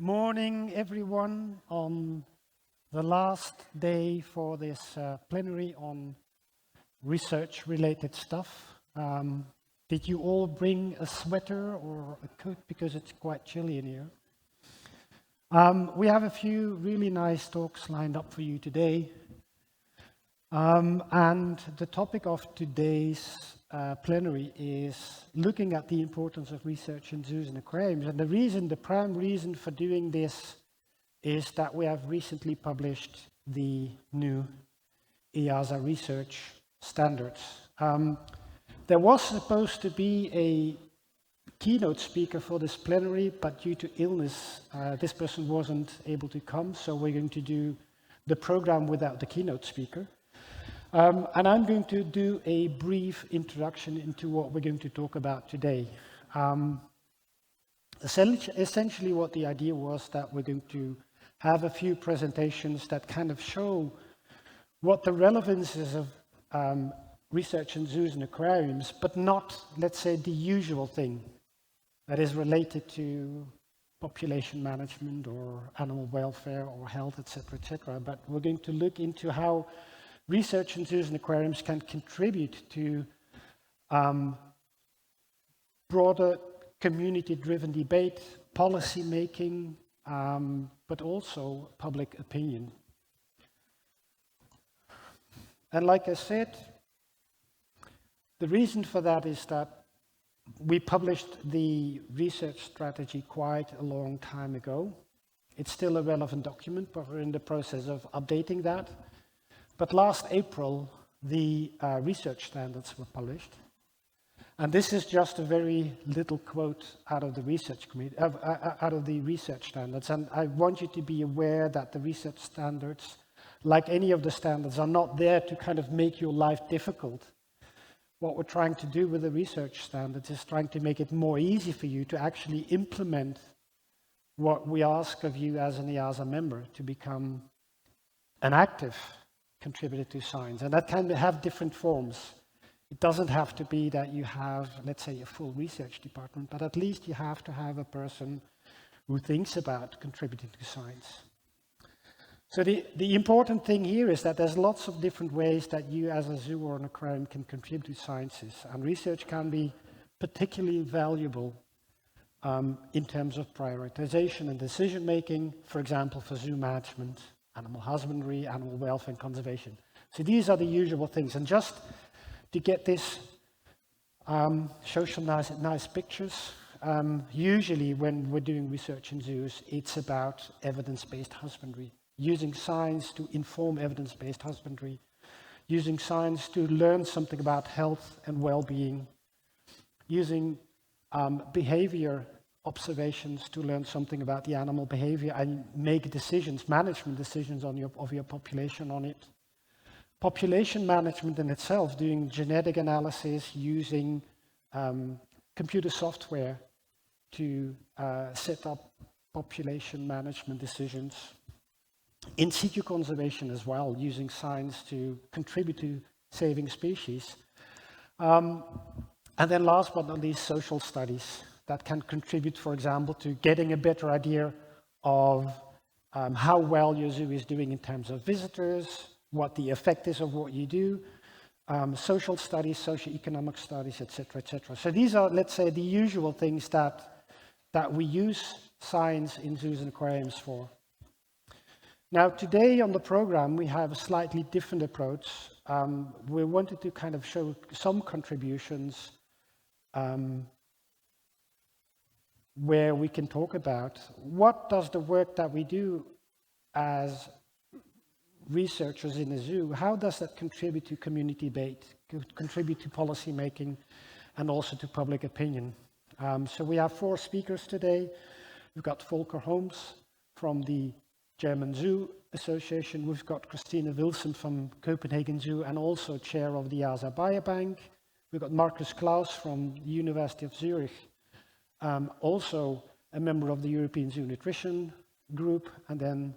Morning, everyone, on the last day for this plenary on research-related stuff. Did you all bring a sweater or a coat because it's quite chilly in here? We have a few really nice talks lined up for you today. And the topic of today's plenary is looking at the importance of research in zoos and aquariums. And the prime reason for doing this is that we have recently published the new EAZA research standards. There was supposed to be a keynote speaker for this plenary, but due to illness, this person wasn't able to come, so we're going to do the program without the keynote speaker. And I'm going to do a brief introduction into what we're going to talk about today. Essentially what the idea was that we're going to have a few presentations that kind of show what the relevance is of research in zoos and aquariums, but not, let's say, the usual thing that is related to population management or animal welfare or health, etc., etc. But we're going to look into how research in zoos and aquariums can contribute to broader community-driven debate, policy making, but also public opinion. And like I said, the reason for that is that we published the research strategy quite a long time ago. It's still a relevant document, but we're in the process of updating that. But last April, the research standards were published. And this is just a very little quote out of the research standards. And I want you to be aware that the research standards, like any of the standards, are not there to kind of make your life difficult. What we're trying to do with the research standards is trying to make it more easy for you to actually implement what we ask of you as an EAZA member to become an active contributor to science. And that can have different forms. It doesn't have to be that you have, let's say, a full research department, but at least you have to have a person who thinks about contributing to science. So the important thing here is that there's lots of different ways that you as a zoo or an aquarium can contribute to sciences. And research can be particularly valuable in terms of prioritization and decision making, for example, for zoo management, animal husbandry, animal welfare and conservation. So these are the usual things. And just to get this, show some nice pictures. Usually when we're doing research in zoos, it's about evidence-based husbandry. Using science to inform evidence-based husbandry, using science to learn something about health and well-being, using behavior observations to learn something about the animal behavior and make decisions, management decisions of your population on it. Population management in itself, doing genetic analysis, using computer software to set up population management decisions. In situ conservation as well, using science to contribute to saving species. And then last but not least, social studies that can contribute, for example, to getting a better idea of how well your zoo is doing in terms of visitors, what the effect is of what you do, social studies, socioeconomic studies, etc., etc. So these are, let's say, the usual things that we use science in zoos and aquariums for. Now, today on the program, we have a slightly different approach. We wanted to kind of show some contributions where we can talk about what does the work that we do as researchers in a zoo, how does that contribute to community debate, contribute to policy making, and also to public opinion. So we have 4 speakers today. We've got Volker Holmes from the German Zoo Association. We've got Christina Hvilsom from Copenhagen Zoo and also chair of the EAZA Biobank. We've got Marcus Klaus from the University of Zurich, also a member of the European Zoo Nutrition Group, and then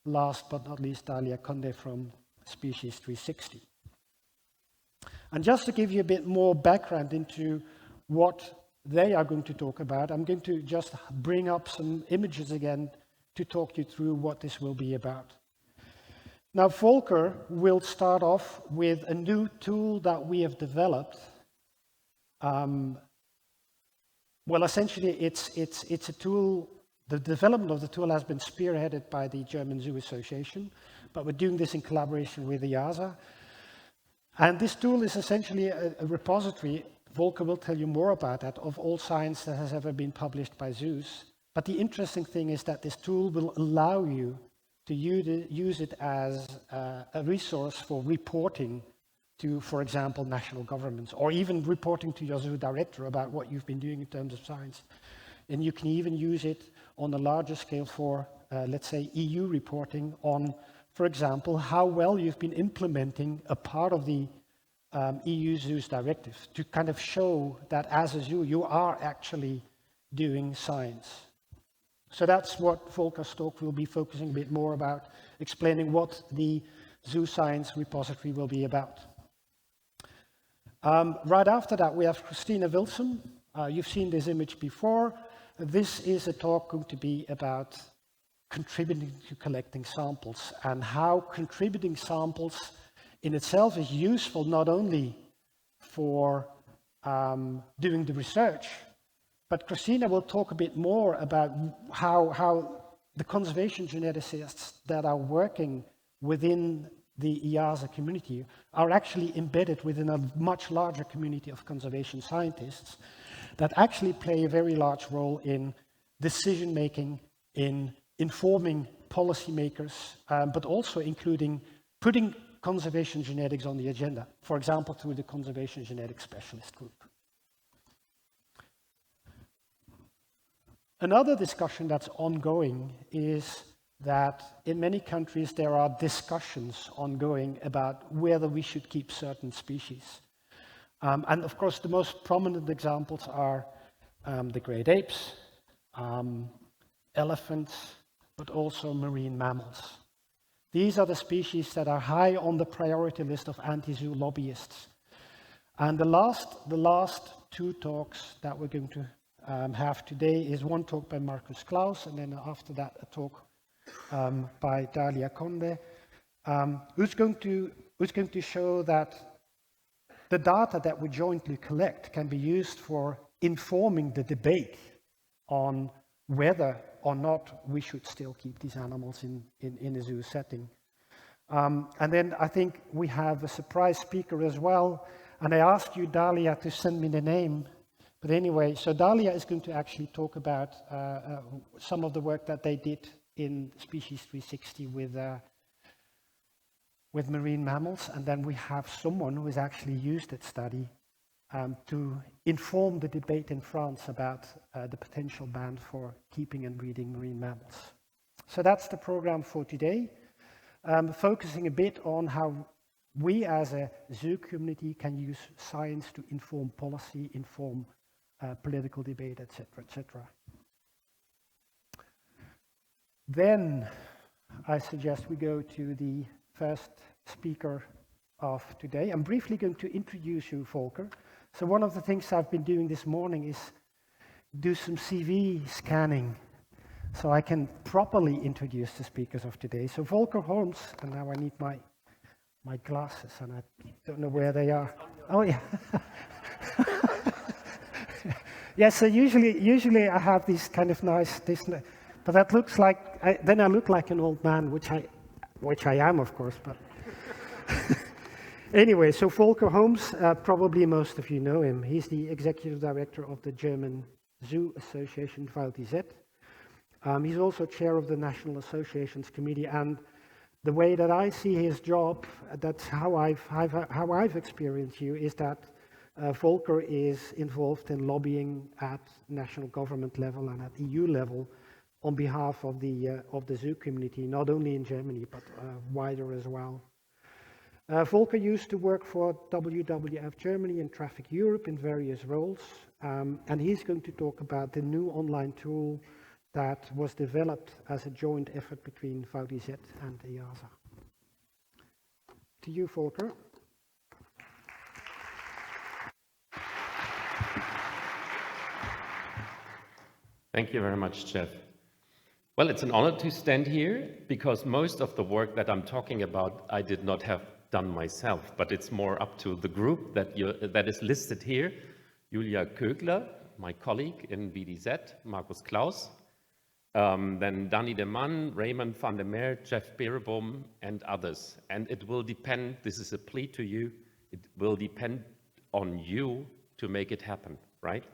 last but not least, Dalia Conde from Species 360. And just to give you a bit more background into what they are going to talk about, I'm going to just bring up some images again to talk you through what this will be about. Now, Volker will start off with a new tool that we have developed. Well, essentially, it's a tool. The development of the tool has been spearheaded by the German Zoo Association, but we're doing this in collaboration with EAZA. And this tool is essentially a repository, Volker will tell you more about that, of all science that has ever been published by zoos. But the interesting thing is that this tool will allow you to use it as a resource for reporting to, for example, national governments, or even reporting to your zoo director about what you've been doing in terms of science. And you can even use it on a larger scale for, let's say, EU reporting on, for example, how well you've been implementing a part of the EU Zoos Directive, to kind of show that as a zoo, you are actually doing science. So that's what Volker's talk will be focusing a bit more about, explaining what the Zoo Science Repository will be about. Right after that, we have Christina Hvilsom. You've seen this image before. This is a talk going to be about contributing to collecting samples, and how contributing samples in itself is useful not only for doing the research, but Christina will talk a bit more about how the conservation geneticists that are working within the EAZA community are actually embedded within a much larger community of conservation scientists that actually play a very large role in decision-making, in informing policymakers, but also including putting conservation genetics on the agenda, for example, through the Conservation Genetics Specialist Group. Another discussion that's ongoing is that in many countries there are discussions ongoing about whether we should keep certain species. And of course, the most prominent examples are the great apes, elephants, but also marine mammals. These are the species that are high on the priority list of anti-zoo lobbyists. And the last two talks that we're going to have today is one talk by Marcus Klaus, and then after that a talk by Dalia Conde, who's going to show that the data that we jointly collect can be used for informing the debate on whether or not we should still keep these animals in a zoo setting. And then I think we have a surprise speaker as well, and I asked you, Dalia, to send me the name. But anyway, so Dalia is going to actually talk about some of the work that they did in Species 360 with marine mammals, and then we have someone who has actually used that study to inform the debate in France about the potential ban for keeping and breeding marine mammals. So that's the program for today, focusing a bit on how we as a zoo community can use science to inform policy, inform political debate, etc., etc. Then I suggest we go to the first speaker of today. I'm briefly going to introduce you, Volker. So one of the things I've been doing this morning is do some CV scanning so I can properly introduce the speakers of today. So Volker Holmes, and now I need my glasses and I don't know where they are. Oh yeah. Yeah, so usually I have these kind of nice, but that looks like, then I look like an old man, which I am, of course, but. Anyway, so Volker Holmes, probably most of you know him. He's the executive director of the German Zoo Association, VLTZ. He's also chair of the National Associations Committee, and the way that I see his job, that's how I've experienced you, is that Volker is involved in lobbying at national government level and at EU level on behalf of the zoo community, not only in Germany, but wider as well. Volker used to work for WWF Germany and Traffic Europe in various roles, and he's going to talk about the new online tool that was developed as a joint effort between VLTZ and EAZA. To you, Volker. Thank you very much, Zjef. Well, it's an honor to stand here because most of the work that I'm talking about I did not have done myself, but it's more up to the group that is listed here. Julia Kögler, my colleague in VDZ, Markus Klaus, then Danny de Man, Raymond van der Meer, Zjef, Pereboom, and others. And it will depend, this is a plea to you, it will depend on you to make it happen, right?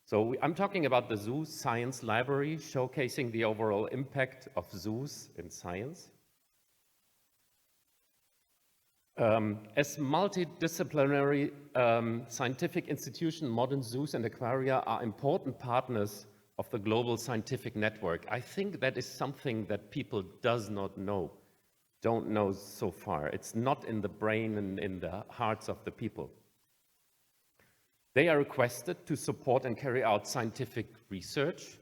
So I'm talking about the Zoo Science Library, showcasing the overall impact of zoos in science. As multidisciplinary scientific institution, modern zoos and aquaria are important partners of the global scientific network. I think that is something that people don't know so far. It's not in the brain and in the hearts of the people. They are requested to support and carry out scientific research.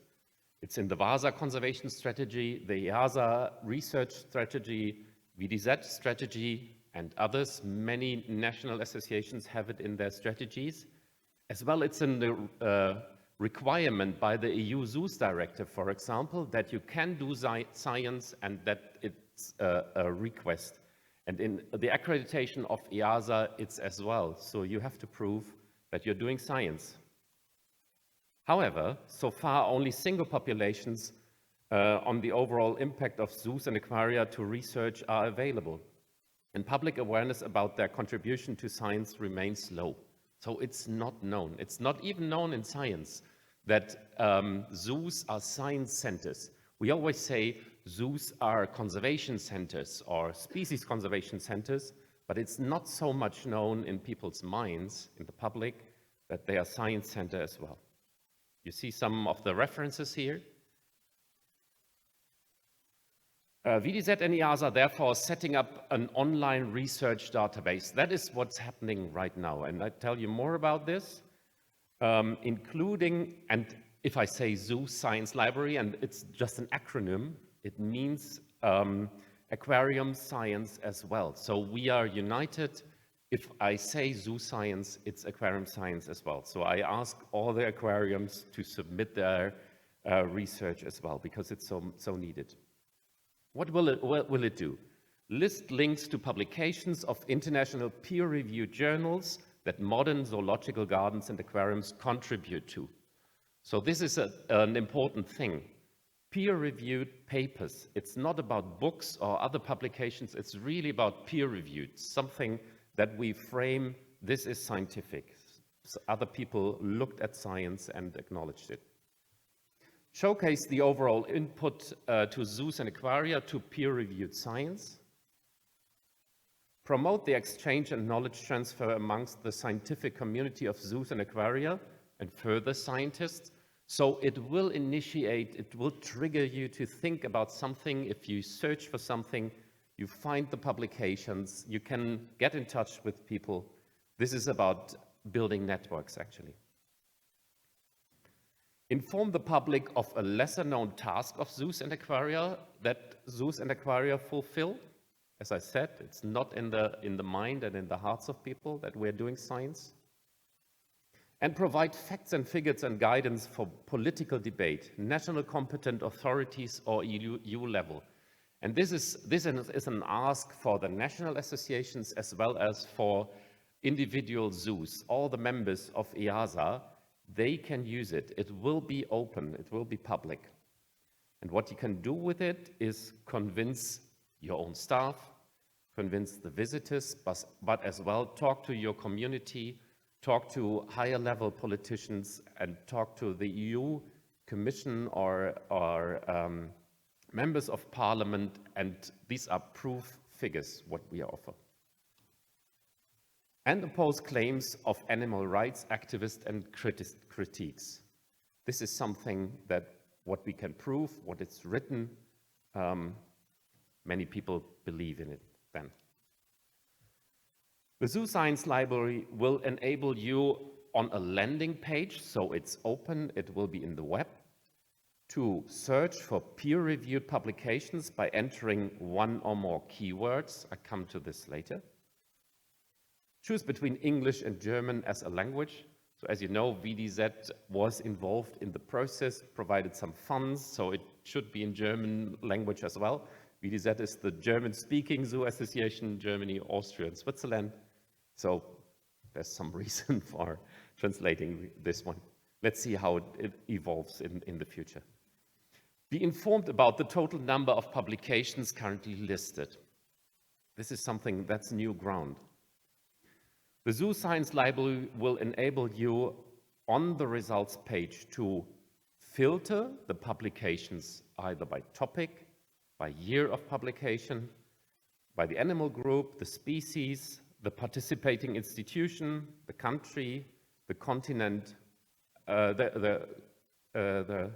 It's in the VASA conservation strategy, the EAZA research strategy, VDZ strategy, and others. Many national associations have it in their strategies. As well, it's in the requirement by the EU Zoos Directive, for example, that you can do science and that it's a request. And in the accreditation of EAZA, it's as well. So you have to prove that you're doing science. However, so far only single populations on the overall impact of zoos and aquaria to research are available. And public awareness about their contribution to science remains low. So it's not known. It's not even known in science that zoos are science centers. We always say zoos are conservation centers or species conservation centers, but it's not so much known in people's minds, in the public, that they are science center as well. You see some of the references here. VDZ and EAZA are therefore setting up an online research database. That is what's happening right now. And I tell you more about this, including, and if I say Zoo Science Library, and it's just an acronym, it means aquarium science as well. So we are united. If I say zoo science, it's aquarium science as well. So I ask all the aquariums to submit their research as well, because it's so needed. What will it do? List links to publications of international peer-reviewed journals that modern zoological gardens and aquariums contribute to. So this is an important thing. Peer-reviewed papers. It's not about books or other publications. It's really about peer-reviewed, something that we frame, this is scientific. So other people looked at science and acknowledged it. Showcase the overall input to zoos and aquaria to peer-reviewed science. Promote the exchange and knowledge transfer amongst the scientific community of zoos and aquaria and further scientists. So it will initiate, it will trigger you to think about something. If you search for something, you find the publications, you can get in touch with people. This is about building networks, actually. Inform the public of a lesser known task of zoos and aquaria that zoos and aquaria fulfill. As I said, it's not in the mind and in the hearts of people that we're doing science. And provide facts and figures and guidance for political debate, national competent authorities or EU level. And this is an ask for the national associations as well as for individual zoos. All the members of EAZA, they can use it. It will be open, it will be public. And what you can do with it is convince your own staff, convince the visitors, but as well talk to your community, talk to higher level politicians, and talk to the EU Commission or members of parliament, and these are proof figures, what we offer. And oppose claims of animal rights activists and critiques. This is something that what we can prove, what it's written, many people believe in it then. The Zoo Science Library will enable you on a landing page, so it's open, it will be in the web, to search for peer-reviewed publications by entering one or more keywords. I come to this later. Choose between English and German as a language. So as you know, VDZ was involved in the process, provided some funds, so it should be in German language as well. VDZ is the German-speaking zoo association, Germany, Austria, and Switzerland. So there's some reason for translating this one. Let's see how it evolves in the future. Be informed about the total number of publications currently listed. This is something that's new ground. The Zoo Science Library will enable you on the results page to filter the publications either by topic, by year of publication, by the animal group, the species, the participating institution, the country, the continent, the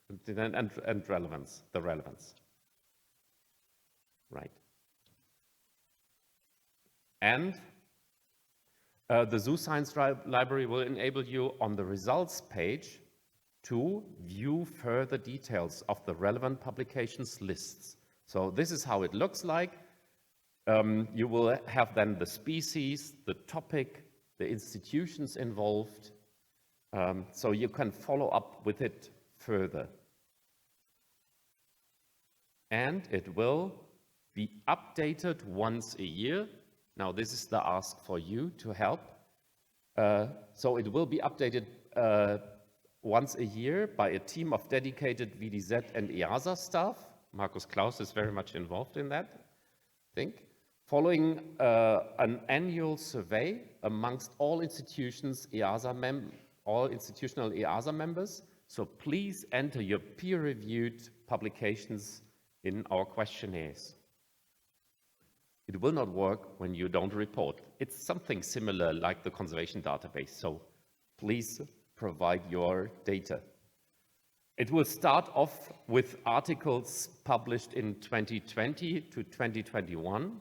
continent and relevance, the relevance. Right. And the Zoo Science Library will enable you on the results page to view further details of the relevant publications lists. So this is how it looks like. You will have then the species, the topic, the institutions involved, so you can follow up with it further. And it will be updated once a year. Now this is the ask for you to help. So it will be updated once a year by a team of dedicated VDZ and EAZA staff. Markus Klaus is very much involved in that, I think. Following an annual survey amongst all institutions, all institutional EAZA members. So please enter your peer-reviewed publications in our questionnaires. It will not work when you don't report. It's something similar like the conservation database. So please provide your data. It will start off with articles published in 2020 to 2021.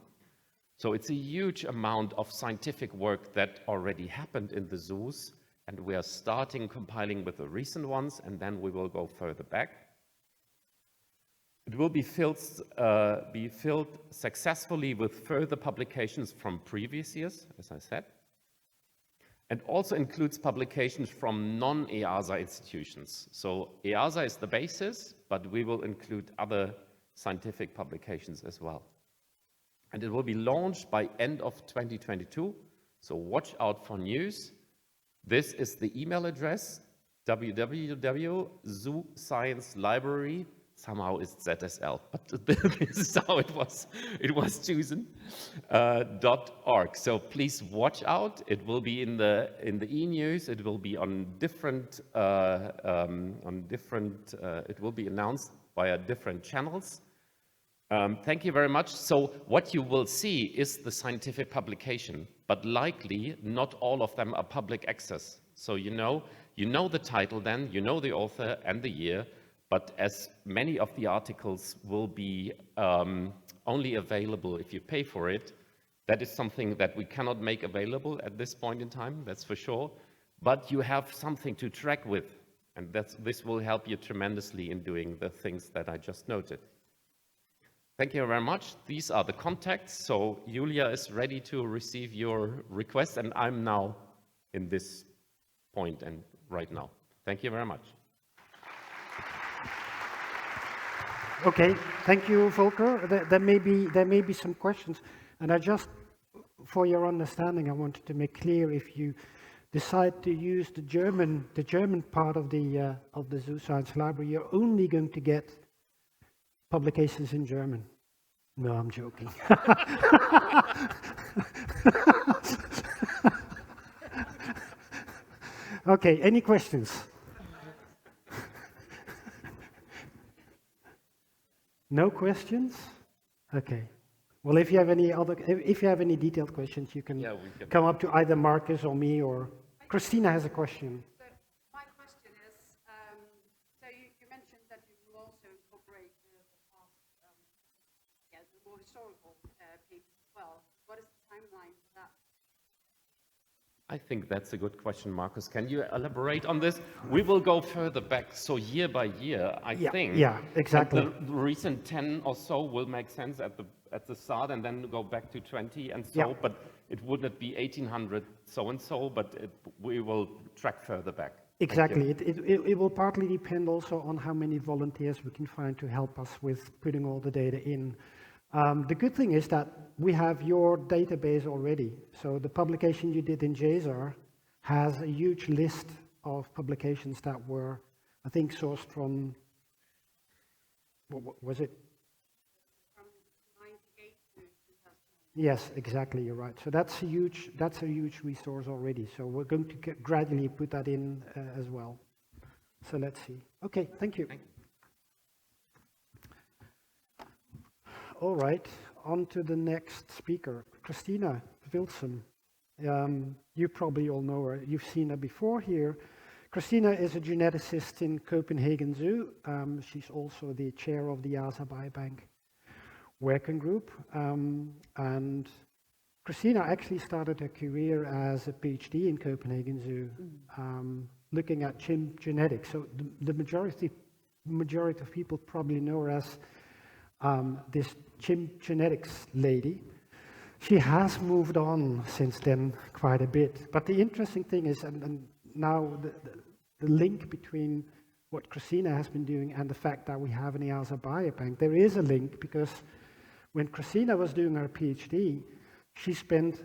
So it's a huge amount of scientific work that already happened in the zoos, and we are starting compiling with the recent ones, and then we will go further back. It will be filled successfully with further publications from previous years, as I said, and also includes publications from non-EAZA institutions. So EAZA is the basis, but we will include other scientific publications as well. And it will be launched by end of 2022, so watch out for news. This is the email address, www.zoosciencelibrary, somehow it's ZSL, but this is how it was chosen, .org. So please watch out. It will be in the e-news. It will be on different, it will be announced via different channels. Thank you very much. So what you will see is the scientific publication, but likely not all of them are public access. So you know the title then, you know the author and the year, but as many of the articles will be only available if you pay for it, that is something that we cannot make available at this point in time, that's for sure. But you have something to track with, and this will help you tremendously in doing the things that I just noted. Thank you very much. These are the contacts. So Julia is ready to receive your request, and I'm now in this point and right now. Thank you very much. Okay, thank you, Volker. There may be some questions, and I just, for your understanding, I wanted to make clear if you decide to use the German part of the Zoo Science Library, you're only going to get publications in German. No, I'm joking. Okay, any questions? No questions? Okay. Well, if you have any detailed questions, you can come up to either Marcus or me, or Christina has a question. So my question is, so you mentioned that you will also incorporate the past, the more historical papers as well. What is the timeline for that? I think that's a good question, Marcus. Can you elaborate on this? We will go further back, so year by year, I think. Yeah, exactly. The recent 10 or so will make sense at the start, and then go back to 20 and so, but it wouldn't be 1800 so-and-so, but we will track further back. Exactly. It will partly depend also on how many volunteers we can find to help us with putting all the data in. The good thing is that we have your database already. So the publication you did in EAZA has a huge list of publications that were, I think, sourced from, what was it? From 98 to 2000. Yes, exactly, you're right. So that's a huge resource already. So we're going to gradually put that in as well. So let's see. Okay, thank you. All right, on to the next speaker, Christina Hvilsom. You probably all know her. You've seen her before here. Christina is a geneticist in Copenhagen Zoo. She's also the chair of the EAZA Biobank working group. And Christina actually started her career as a PhD in Copenhagen Zoo, looking at chimp genetics. So the majority of people probably know her as this chimp genetics lady. She has moved on since then quite a bit. But the interesting thing is, and now the link between what Christina has been doing and the fact that we have an EAZA Biobank, there is a link because when Christina was doing her PhD, she spent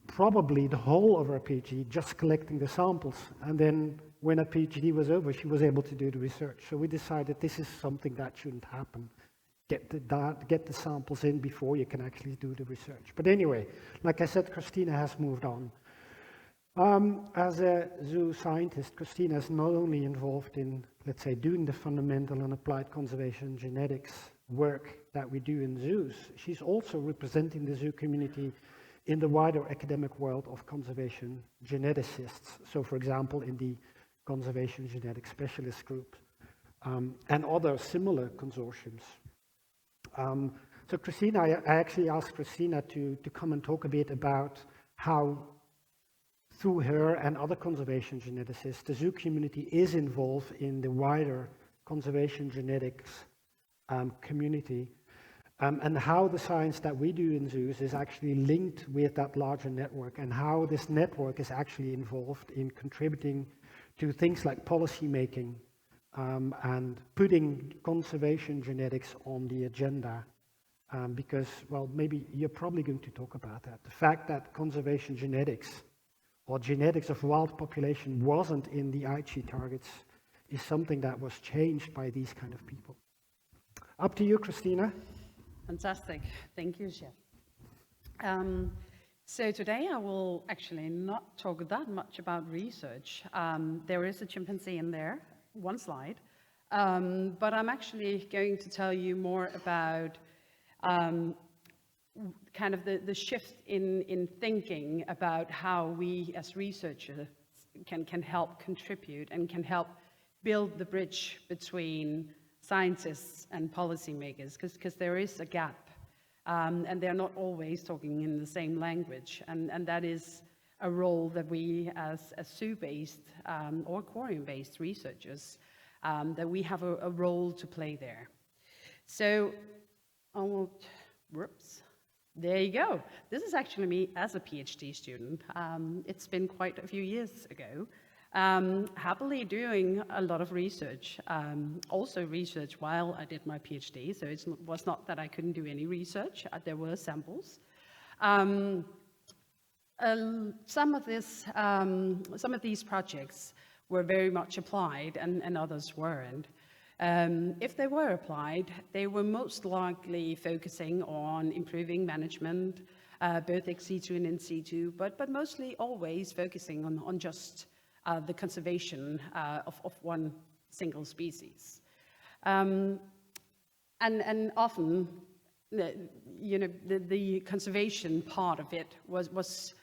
probably the whole of her PhD just collecting the samples. And then when her PhD was over, she was able to do the research. So we decided this is something that shouldn't happen. Get the samples in before you can actually do the research. But anyway, like I said, Christina has moved on. As a zoo scientist, Christina is not only involved in, let's say, doing the fundamental and applied conservation genetics work that we do in zoos, she's also representing the zoo community in the wider academic world of conservation geneticists. So, for example, in the conservation genetic specialist group and other similar consortiums. So Christina, I actually asked Christina to come and talk a bit about how, through her and other conservation geneticists, the zoo community is involved in the wider conservation genetics community, and how the science that we do in zoos is actually linked with that larger network, and how this network is actually involved in contributing to things like policy making, and putting conservation genetics on the agenda, because, well, maybe you're probably going to talk about that. The fact that conservation genetics or genetics of wild population wasn't in the Aichi targets is something that was changed by these kind of people. Up to you, Christina. Fantastic. Thank you, Zjef. So today I will actually not talk that much about research. There is a chimpanzee in there, one slide, but I'm actually going to tell you more about kind of the shift in thinking about how we as researchers can help contribute and can help build the bridge between scientists and policymakers, because there is a gap, and they're not always talking in the same language, and that is a role that we as zoo-based or aquarium-based researchers, that we have a role to play there. So I will, whoops, there you go. This is actually me as a PhD student. It's been quite a few years ago. Happily doing a lot of research, also research while I did my PhD, so it was not that I couldn't do any research, there were samples. Some of these projects were very much applied and others weren't. If they were applied, they were most likely focusing on improving management, both ex situ and in situ, but mostly always focusing on just the conservation of one single species. And often, you know, the conservation part of it was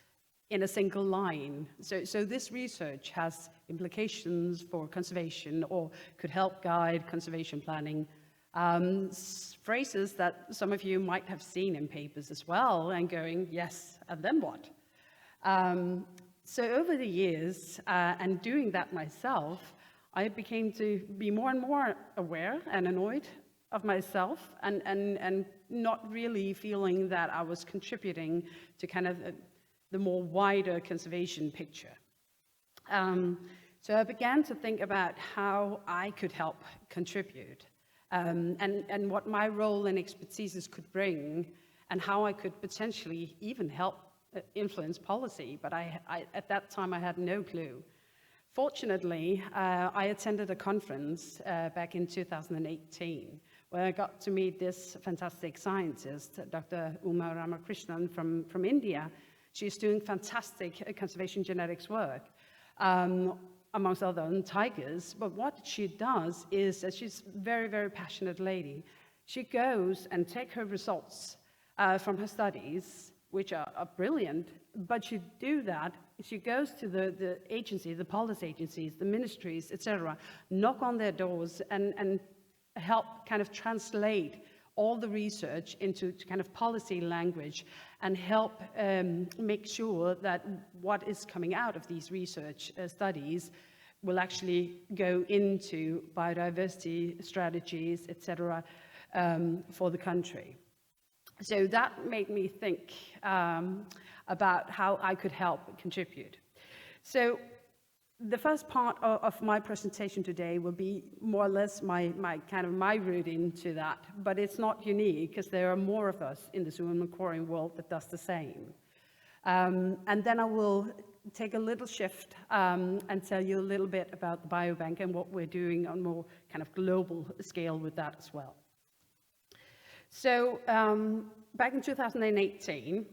in a single line. So this research has implications for conservation or could help guide conservation planning. Phrases that some of you might have seen in papers as well and going, yes, and then what? So over the years, and doing that myself, I became to be more and more aware and annoyed of myself and not really feeling that I was contributing to kind of the more wider conservation picture. So I began to think about how I could help contribute, and what my role and expertises could bring, and how I could potentially even help influence policy. But at that time, I had no clue. Fortunately, I attended a conference back in 2018 where I got to meet this fantastic scientist, Dr. Uma Ramakrishnan from India. She's doing fantastic conservation genetics work, amongst other on tigers. But what she does is that she's a very, very passionate lady. She goes and takes her results from her studies, which are brilliant, but she goes to the agencies, the policy agencies, the ministries, etc., knock on their doors and help kind of translate all the research into kind of policy language, and help make sure that what is coming out of these research studies will actually go into biodiversity strategies, etc., for the country. So that made me think about how I could help contribute. So the first part of my presentation today will be more or less my route into that, but it's not unique because there are more of us in the zoo and aquarium world that does the same. And then I will take a little shift and tell you a little bit about the biobank and what we're doing on more kind of global scale with that as well. So back in 2018,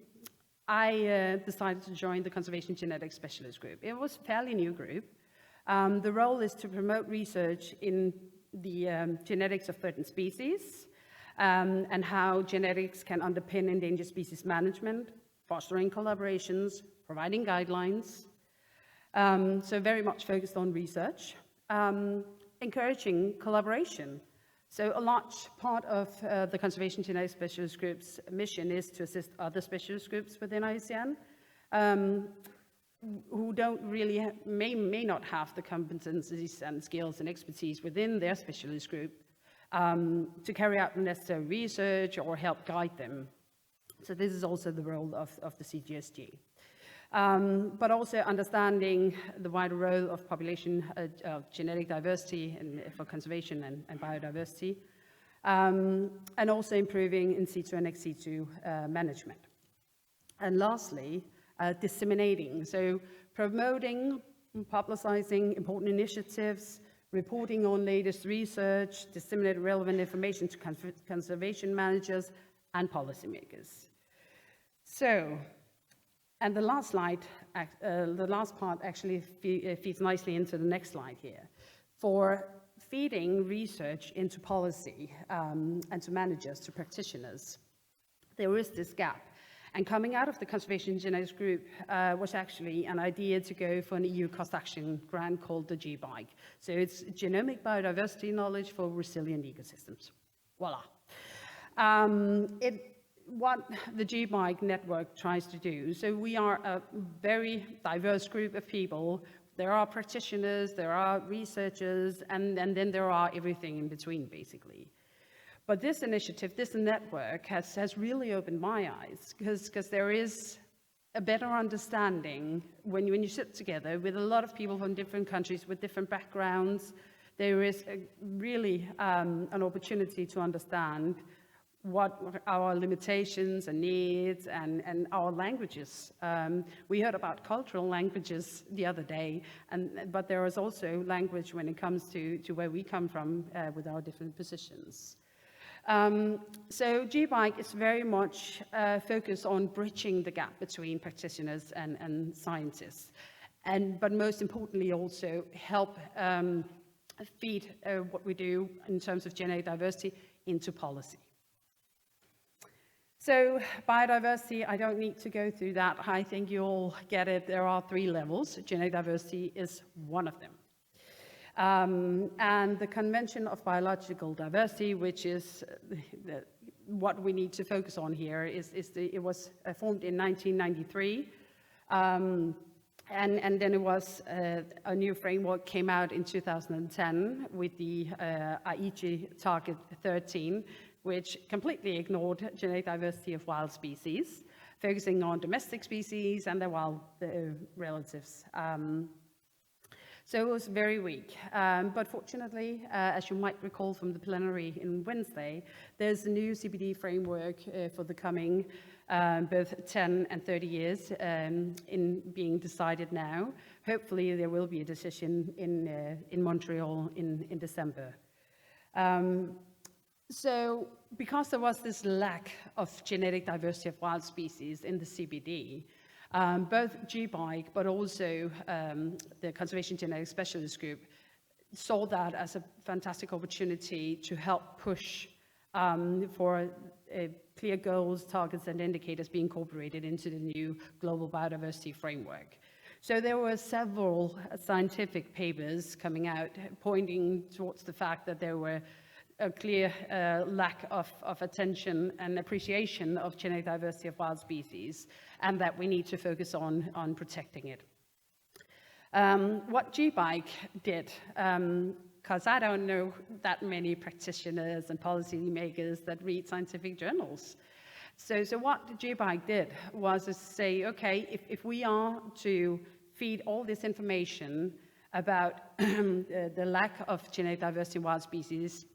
I decided to join the Conservation Genetics Specialist Group. It was a fairly new group. The role is to promote research in the genetics of threatened species, and how genetics can underpin endangered species management, fostering collaborations, providing guidelines. So very much focused on research, encouraging collaboration. So a large part of the Conservation Genetics Specialist Group's mission is to assist other specialist groups within IUCN who don't really may not have the competencies and skills and expertise within their specialist group to carry out the necessary research or help guide them. So this is also the role of the CGSG. But also understanding the wider role of population genetic diversity for conservation and biodiversity, and also improving in situ and ex situ management. And lastly, disseminating, so promoting, publicizing important initiatives, reporting on latest research, disseminate relevant information to conservation managers and policymakers. So, and the last slide, the last part actually feeds nicely into the next slide here. For feeding research into policy and to managers, to practitioners, there is this gap. And coming out of the Conservation Genetics Group was actually an idea to go for an EU cost action grant called the GBIKE. So it's genomic biodiversity knowledge for resilient ecosystems. Voila. What the GBIKE network tries to do, so we are a very diverse group of people. There are practitioners, there are researchers, and then there are everything in between, basically. But this initiative, this network, has really opened my eyes, because there is a better understanding when you sit together with a lot of people from different countries with different backgrounds. There is really an opportunity to understand what our limitations and needs and our languages. We heard about cultural languages the other day, but there is also language when it comes to where we come from with our different positions. So GBIKE is very much focused on bridging the gap between practitioners and scientists, but most importantly also help feed what we do in terms of genetic diversity into policy. So biodiversity, I don't need to go through that. I think you all get it. There are 3 levels. Genetic diversity is one of them. And the Convention of Biological Diversity, which is what we need to focus on here, it was formed in 1993. And then it was a new framework came out in 2010 with the EAZA Target 13, which completely ignored genetic diversity of wild species, focusing on domestic species and their wild relatives. So it was very weak. But fortunately, as you might recall from the plenary in Wednesday, there's a new CBD framework for the coming both 10 and 30 years in being decided now. Hopefully there will be a decision in Montreal in December. So because there was this lack of genetic diversity of wild species in the CBD, both GBIKE but also the Conservation Genetics Specialist Group saw that as a fantastic opportunity to help push for clear goals, targets, and indicators being incorporated into the new global biodiversity framework. So there were several scientific papers coming out pointing towards the fact that there were a clear lack of attention and appreciation of genetic diversity of wild species, and that we need to focus on protecting it. What GBIKE did, because I don't know that many practitioners and policymakers that read scientific journals. So what GBIKE did was to say, okay, if we are to feed all this information about the lack of genetic diversity of wild species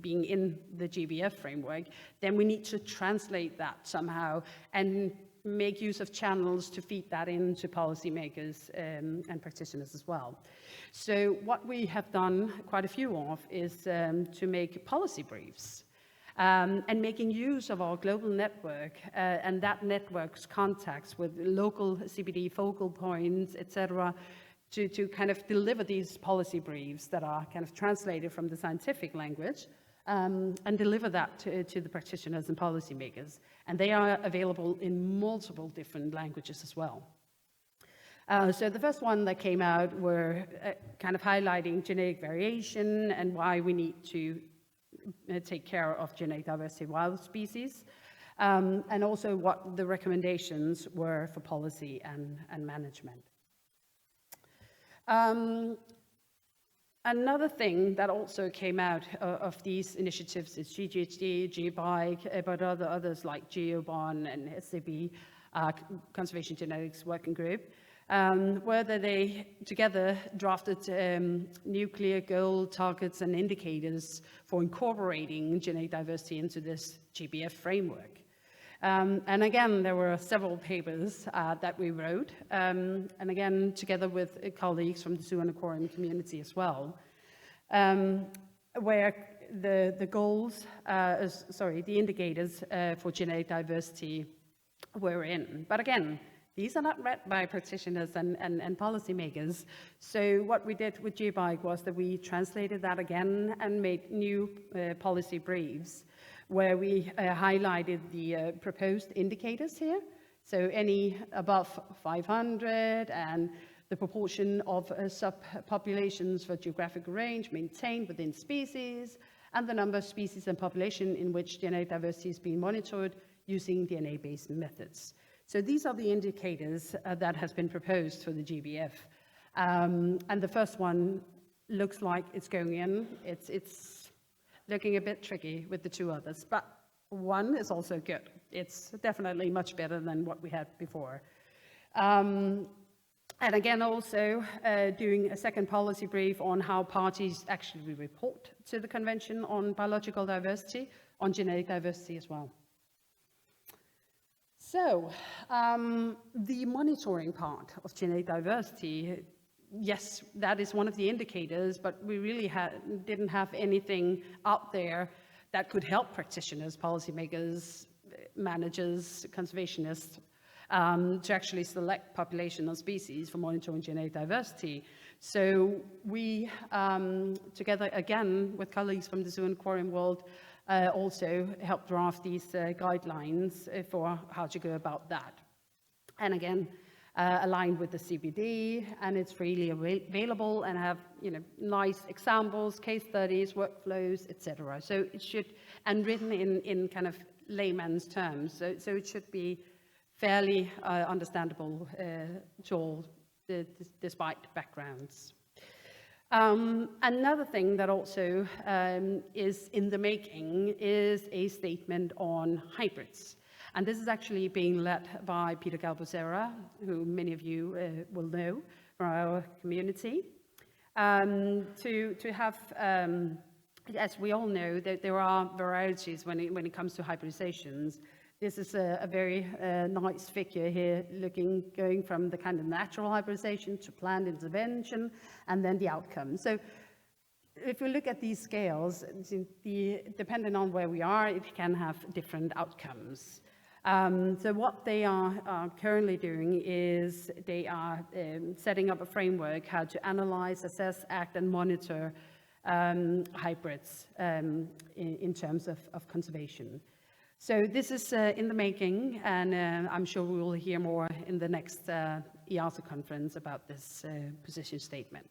being in the GBF framework, then we need to translate that somehow and make use of channels to feed that into policymakers and practitioners as well. So what we have done quite a few of is to make policy briefs and making use of our global network and that network's contacts with local CBD focal points, etc., to kind of deliver these policy briefs that are kind of translated from the scientific language and deliver that to the practitioners and policymakers. And they are available in multiple different languages as well. So the first one that came out were kind of highlighting genetic variation and why we need to take care of genetic diversity of wild species, and also what the recommendations were for policy and management. Another thing that also came out of these initiatives is GGHD, GBIKE, but others like GeoBon and SCB, Conservation Genetics Working Group, where they together drafted new clear goal targets and indicators for incorporating genetic diversity into this GBF framework. And again, there were several papers that we wrote, and again, together with colleagues from the zoo and aquarium community as well, where the goals, the indicators for genetic diversity were in. But again, these are not read by practitioners and policymakers. So what we did with GBIKE was that we translated that again and made new policy briefs, where we highlighted the proposed indicators here. So any above 500 and the proportion of subpopulations for geographic range maintained within species, and the number of species and population in which genetic diversity is being monitored using DNA-based methods. So these are the indicators that has been proposed for the GBF. And the first one looks like it's going in. It's looking a bit tricky with the two others, but one is also good. It's definitely much better than what we had before. And again, also doing a second policy brief on how parties actually report to the Convention on Biological Diversity, on genetic diversity as well. So, the monitoring part of genetic diversity, yes, that is one of the indicators, but we really didn't have anything out there that could help practitioners, policymakers, managers, conservationists to actually select population or species for monitoring genetic diversity. So we, together again with colleagues from the zoo and aquarium world, also helped draft these guidelines for how to go about that. And again, aligned with the CBD, and it's freely available and have nice examples, case studies, workflows, etc. So it should, and written in kind of layman's terms, so it should be fairly understandable to all, despite backgrounds. Another thing that also is in the making is a statement on hybrids. And this is actually being led by Peter Galbusera, who many of you will know from our community. to have, as we all know, that there are varieties when it comes to hybridizations. This is a very nice figure here, going from the kind of natural hybridization to planned intervention, and then the outcome. So if we look at these scales, depending on where we are, it can have different outcomes. So what they are currently doing is they are setting up a framework how to analyze, assess, act, and monitor hybrids in terms of conservation. So this is in the making, and I'm sure we will hear more in the next EAZA conference about this position statement.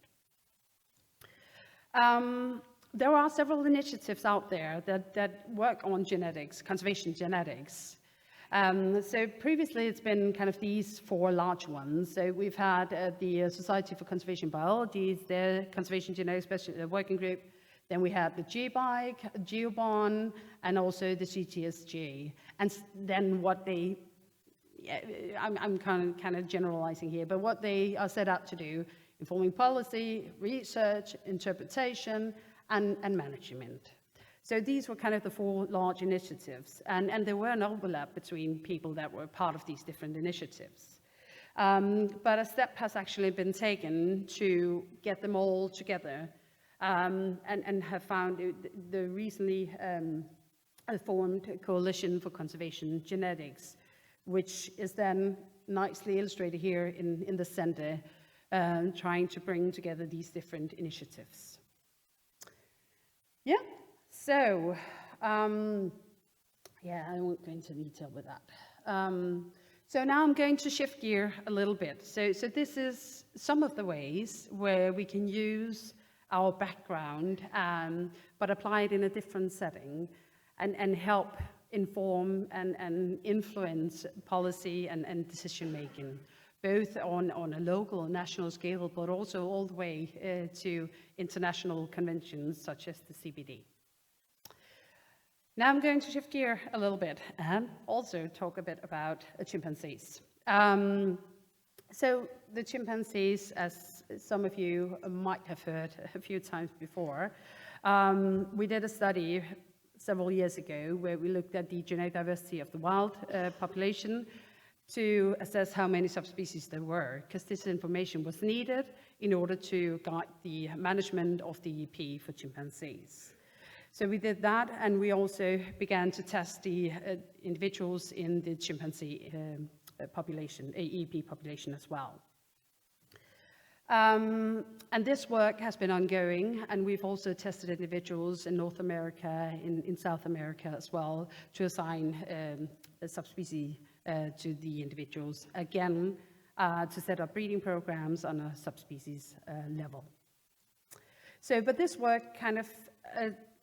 There are several initiatives out there that work on genetics, conservation genetics. So previously it's been kind of these four large ones. So we've had the Society for Conservation Biology, their Conservation Genetics Working Group. Then we had the GBIC, GeoBon, and also the CTSG. And then what they, I'm kind of generalizing here, but what they are set out to do, informing policy, research, interpretation, and management. So these were kind of the four large initiatives, and there were an overlap between people that were part of these different initiatives. But a step has actually been taken to get them all together, and have found the recently formed Coalition for Conservation Genetics, which is then nicely illustrated here in the center, trying to bring together these different initiatives. Yeah, so, yeah, I won't go into detail with that. So now I'm going to shift gear a little bit. So this is some of the ways where we can use our background, but apply it in a different setting and help inform and influence policy and decision making, both on a local and national scale, but also all the way to international conventions such as the CBD. Now I'm going to shift gear a little bit and also talk a bit about chimpanzees. So the chimpanzees, as some of you might have heard a few times before, we did a study several years ago where we looked at the genetic diversity of the wild population to assess how many subspecies there were, because this information was needed in order to guide the management of the EP for chimpanzees. So we did that, and we also began to test the individuals in the chimpanzee population, EP population as well. And this work has been ongoing, and we've also tested individuals in North America, in South America as well, to assign a subspecies to the individuals, again, to set up breeding programs on a subspecies level. So, but this work kind of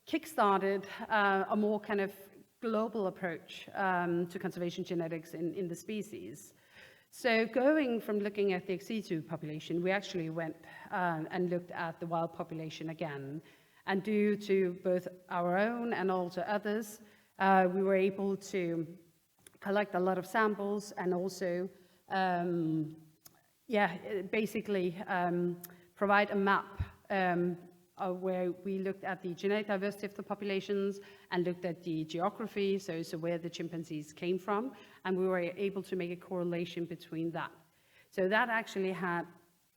kick-started a more kind of global approach to conservation genetics in the species. So going from looking at the ex situ population, we actually went and looked at the wild population again. And due to both our own and also others, we were able to collect a lot of samples and also, basically provide a map where we looked at the genetic diversity of the populations and looked at the geography, so where the chimpanzees came from, and we were able to make a correlation between that. So that actually had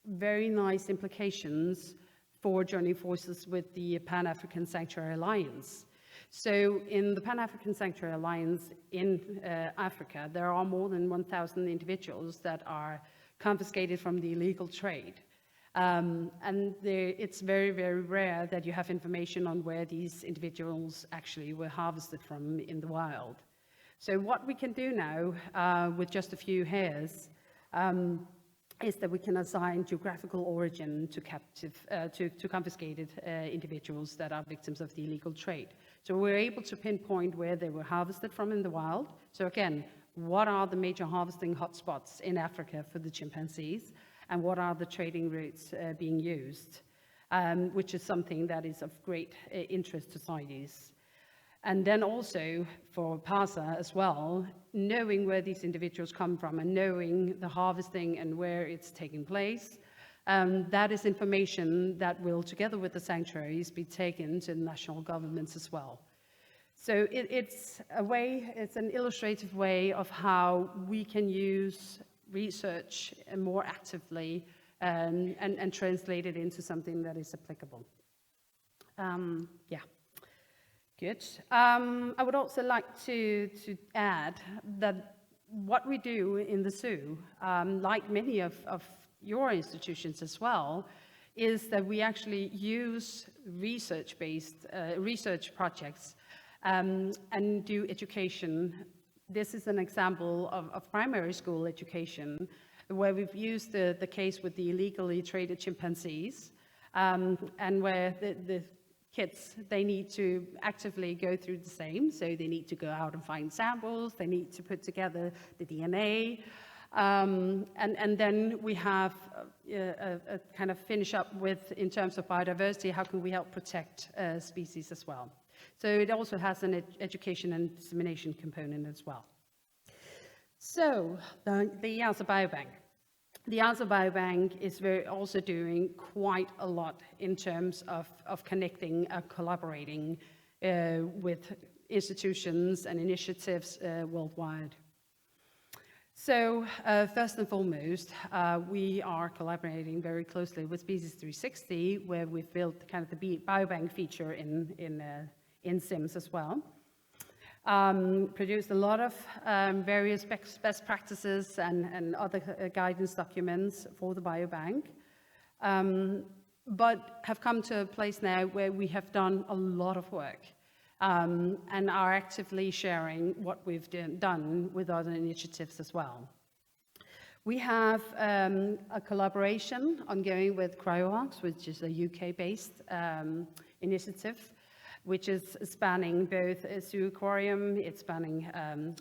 very nice implications for joining forces with the Pan-African Sanctuary Alliance. So in the Pan-African Sanctuary Alliance in Africa, there are more than 1,000 individuals that are confiscated from the illegal trade. And it's very, very rare that you have information on where these individuals actually were harvested from in the wild. So what we can do now with just a few hairs is that we can assign geographical origin to confiscated individuals that are victims of the illegal trade. So we're able to pinpoint where they were harvested from in the wild. So again, what are the major harvesting hotspots in Africa for the chimpanzees? And what are the trading routes being used, which is something that is of great interest to CITES. And then also for PASA as well, knowing where these individuals come from and knowing the harvesting and where it's taking place, That is information that will, together with the sanctuaries, be taken to national governments as well. So it's an illustrative way of how we can use research more actively and translate it into something that is applicable. Yeah, good. I would also like to add that what we do in the zoo, like many of your institutions as well, is that we actually use research-based research projects and do education. This is an example of primary school education, where we've used the case with the illegally traded chimpanzees, and where the kids, they need to actively go through the same. So they need to go out and find samples, they need to put together the DNA, and then we have a kind of finish up with, in terms of biodiversity, how can we help protect species as well. So it also has an education and dissemination component as well. So the EAZA Biobank. The EAZA Biobank is also doing quite a lot in terms of connecting, collaborating with institutions and initiatives worldwide. So first and foremost, we are collaborating very closely with Species 360, where we've built kind of the biobank feature in SIMS as well. Produced a lot of various best practices and other guidance documents for the biobank, but have come to a place now where we have done a lot of work and are actively sharing what we've done with other initiatives as well. We have a collaboration ongoing with CryoArcs, which is a UK-based initiative, which is spanning both a zoo aquarium, it's spanning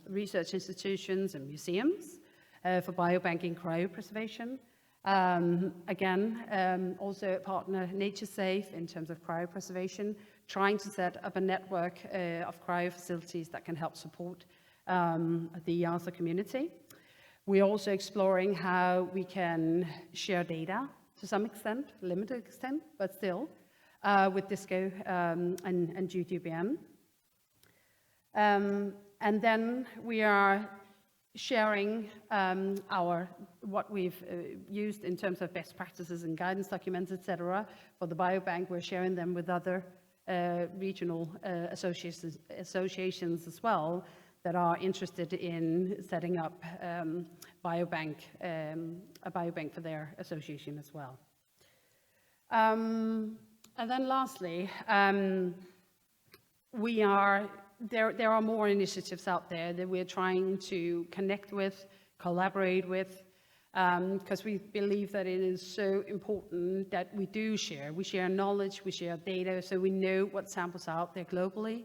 research institutions and museums for biobanking cryopreservation. Again, also a partner, NatureSafe, in terms of cryopreservation, trying to set up a network of cryo facilities that can help support the EAZA community. We're also exploring how we can share data to some extent, limited extent, but still, with DISCO and GTBM. And then we are sharing what we've used in terms of best practices and guidance documents, etc. For the biobank, we're sharing them with other regional associations as well that are interested in setting up a biobank for their association as well. And then lastly, there are more initiatives out there that we're trying to connect with, collaborate with, because we believe that it is so important that we do share. We share knowledge, we share data, so we know what samples are out there globally,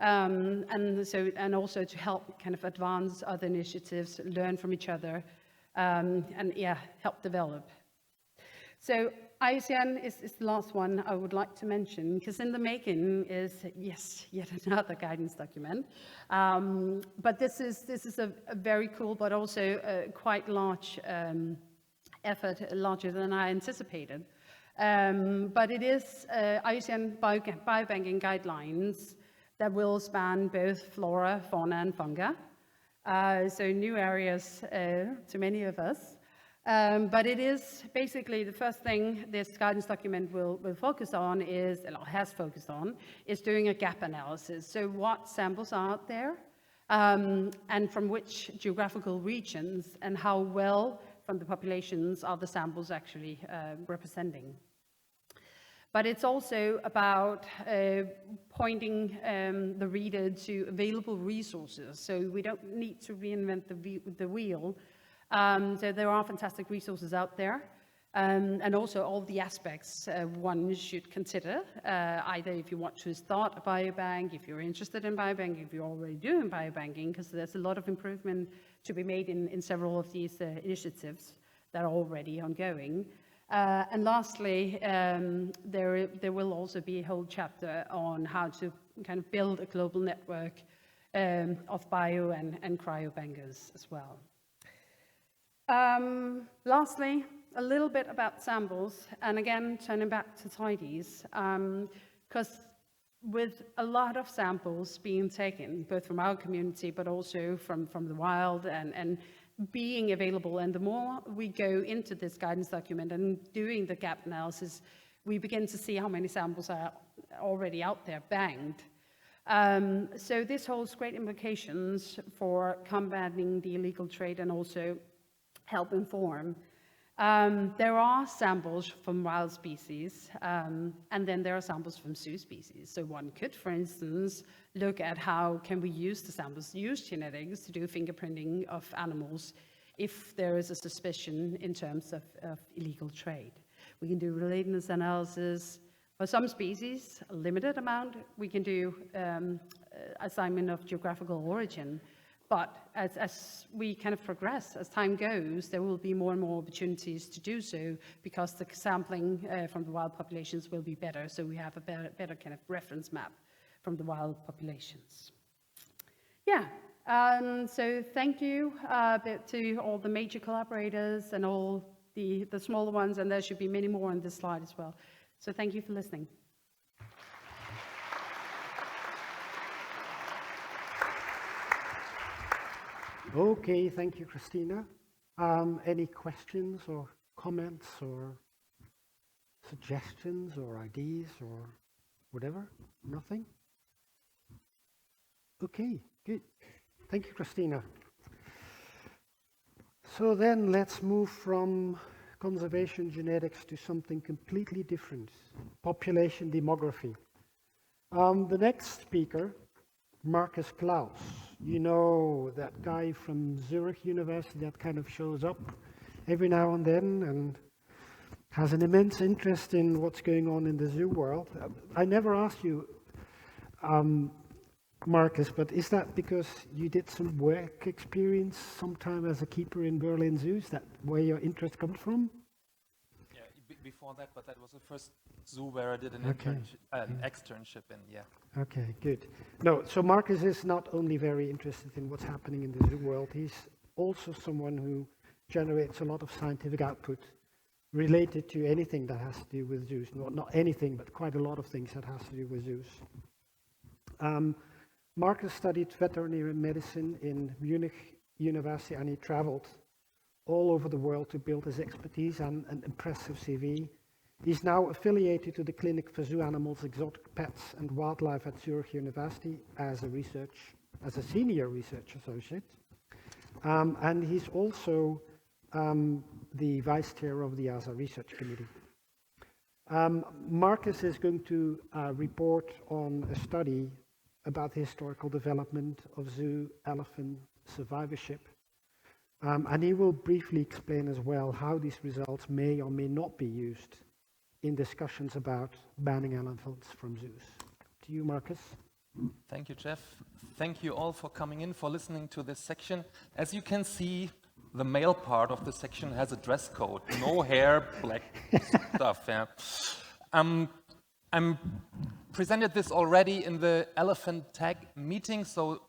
and also to help kind of advance other initiatives, learn from each other, and yeah, help develop. So IUCN is the last one I would like to mention, because in the making is, yes, yet another guidance document. But this is a very cool, but also a quite large effort, larger than I anticipated. But it is IUCN biobanking guidelines that will span both flora, fauna, and fungi. So new areas to many of us. But it is basically the first thing this guidance document will focus on is, or has focused on, is doing a gap analysis. So what samples are out there, and from which geographical regions, and how well from the populations are the samples actually representing. But it's also about pointing the reader to available resources. So we don't need to reinvent the wheel. So there are fantastic resources out there, and also all the aspects one should consider, either if you want to start a biobank, if you're interested in biobanking, if you're already doing biobanking, because there's a lot of improvement to be made in several of these initiatives that are already ongoing. And lastly, there will also be a whole chapter on how to kind of build a global network of bio and cryobankers as well. Lastly, a little bit about samples, and again, turning back to tidies, because with a lot of samples being taken, both from our community, but also from the wild and being available, and the more we go into this guidance document and doing the gap analysis, we begin to see how many samples are already out there banged. So this holds great implications for combating the illegal trade and also help inform. There are samples from wild species, and then there are samples from zoo species. So one could, for instance, look at how can we use the samples, use genetics to do fingerprinting of animals if there is a suspicion in terms of illegal trade. We can do relatedness analysis. For some species, a limited amount, we can do assignment of geographical origin. But as we kind of progress, as time goes, there will be more and more opportunities to do so because the sampling from the wild populations will be better. So we have a better kind of reference map from the wild populations. Yeah, so thank you to all the major collaborators and all the smaller ones, and there should be many more on this slide as well. So thank you for listening. Okay, thank you, Christina. Any questions or comments or suggestions or ideas or whatever? Nothing? Okay, good. Thank you, Christina. So then let's move from conservation genetics to something completely different, population demography. The next speaker, Marcus Klaus. You know, that guy from Zurich University that kind of shows up every now and then and has an immense interest in what's going on in the zoo world. I never asked you, Marcus, but is that because you did some work experience sometime as a keeper in Berlin zoos? That where your interest comes from? Yeah, before that, but that was the first zoo where I did an externship in, yeah. Okay, good. No, so Marcus is not only very interested in what's happening in the zoo world, he's also someone who generates a lot of scientific output related to anything that has to do with zoos. Not anything, but quite a lot of things that has to do with zoos. Marcus studied veterinary medicine in Munich University, and he traveled all over the world to build his expertise and an impressive CV. He's now affiliated to the Clinic for Zoo Animals, Exotic Pets and Wildlife at Zurich University as a senior research associate. And he's also the vice chair of the EAZA Research Committee. Marcus is going to report on a study about the historical development of zoo elephant survivorship. And he will briefly explain as well how these results may or may not be used in discussions about banning elephants from zoos. To you, Marcus. Thank you, Zjef. Thank you all for coming in, for listening to this section. As you can see, the male part of the section has a dress code. No hair, black stuff. Yeah. I'm presented this already in the elephant tag meeting, so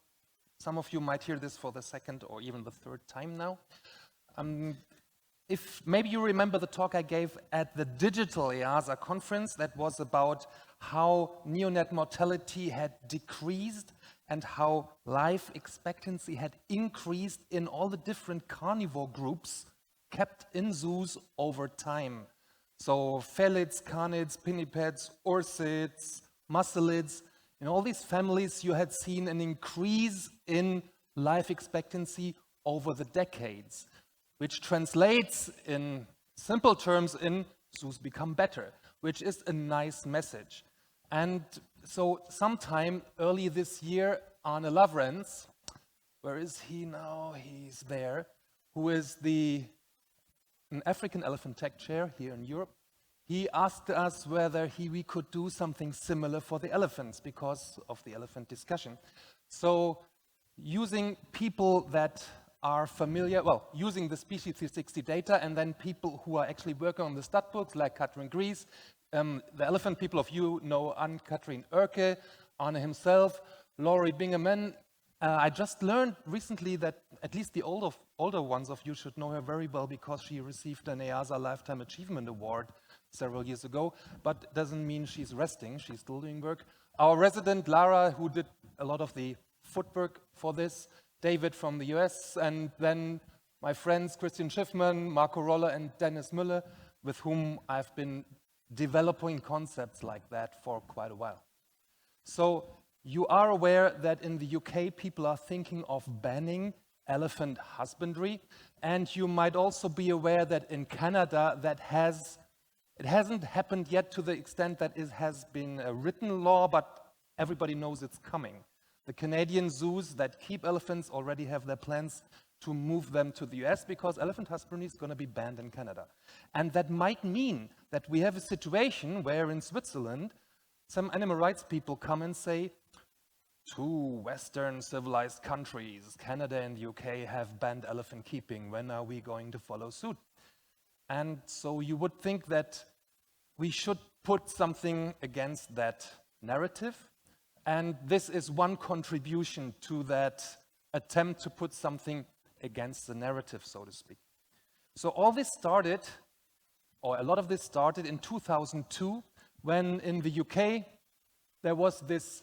some of you might hear this for the second or even the third time now. If maybe you remember the talk I gave at the digital EAZA conference that was about how neonate mortality had decreased and how life expectancy had increased in all the different carnivore groups kept in zoos over time. So felids, carnids, pinnipeds, ursids, muscelids, in all these families you had seen an increase in life expectancy over the decades, which translates in simple terms in zoos become better, which is a nice message. And so sometime early this year, Arne Lavrens, where is he now? He's there, who is an African elephant tech chair here in Europe. He asked us whether we could do something similar for the elephants because of the elephant discussion. So using people that are familiar, well, using the Species 360 data and then people who are actually working on the stud books like Katrin Gries, the elephant people of you know Ann-Kathrin Oerke, Arne himself, Laurie Bingaman. I just learned recently that at least the older ones of you should know her very well because she received an EAZA Lifetime Achievement Award several years ago, but it doesn't mean she's resting, she's still doing work. Our resident, Lara, who did a lot of the footwork for this, David from the US, and then my friends Christian Schiffman, Marco Roller, and Dennis Müller, with whom I've been developing concepts like that for quite a while. So you are aware that in the UK, people are thinking of banning elephant husbandry, and you might also be aware that in Canada, it hasn't happened yet to the extent that it has been a written law, but everybody knows it's coming. The Canadian zoos that keep elephants already have their plans to move them to the US because elephant husbandry is going to be banned in Canada. And that might mean that we have a situation where in Switzerland, some animal rights people come and say, 2 Western civilized countries, Canada and the UK, have banned elephant keeping. When are we going to follow suit? And so you would think that we should put something against that narrative. And this is one contribution to that attempt to put something against the narrative, so to speak. So all this started, or a lot of this started in 2002, when in the UK there was this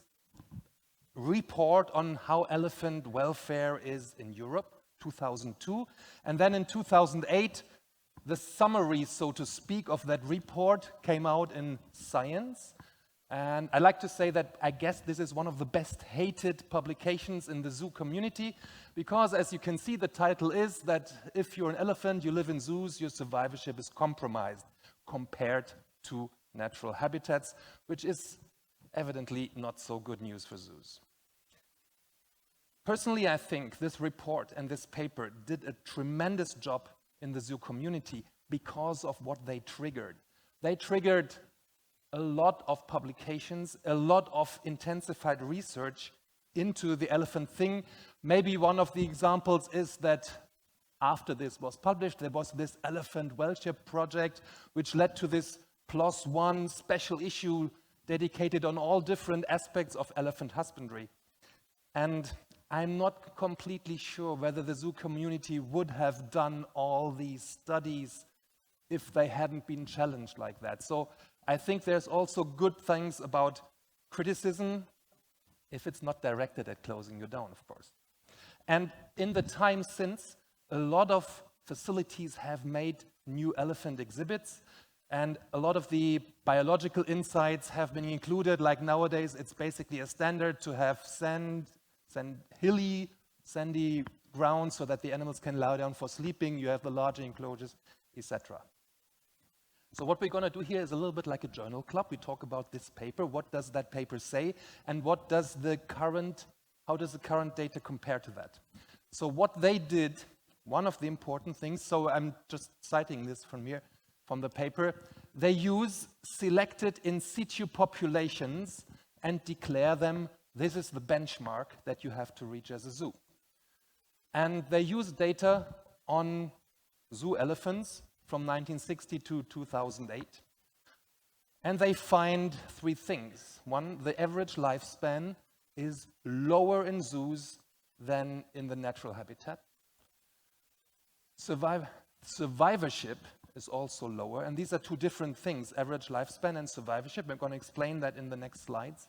report on how elephant welfare is in Europe, 2002. And then in 2008, the summary, so to speak, of that report came out in Science. And I like to say that I guess this is one of the best hated publications in the zoo community, because as you can see, the title is that if you're an elephant, you live in zoos, your survivorship is compromised compared to natural habitats, which is evidently not so good news for zoos. Personally, I think this report and this paper did a tremendous job in the zoo community because of what they triggered. They triggered a lot of publications, a lot of intensified research into the elephant thing. Maybe one of the examples is that after this was published, there was this elephant welfare project, which led to this +1 special issue dedicated on all different aspects of elephant husbandry. And I'm not completely sure whether the zoo community would have done all these studies if they hadn't been challenged like that. So I think there's also good things about criticism if it's not directed at closing you down, of course. And in the time since, a lot of facilities have made new elephant exhibits, and a lot of the biological insights have been included. Like nowadays, it's basically a standard to have hilly, sandy ground so that the animals can lie down for sleeping. You have the larger enclosures, etc. So what we're going to do here is a little bit like a journal club. We talk about this paper. What does that paper say? And how does the current data compare to that? So what they did, one of the important things, so I'm just citing this from here, from the paper, they use selected in situ populations and declare them, this is the benchmark that you have to reach as a zoo. And they use data on zoo elephants from 1960 to 2008. And they find 3 things. One, the average lifespan is lower in zoos than in the natural habitat. Survivorship is also lower, and these are 2 different things, average lifespan and survivorship. I'm going to explain that in the next slides.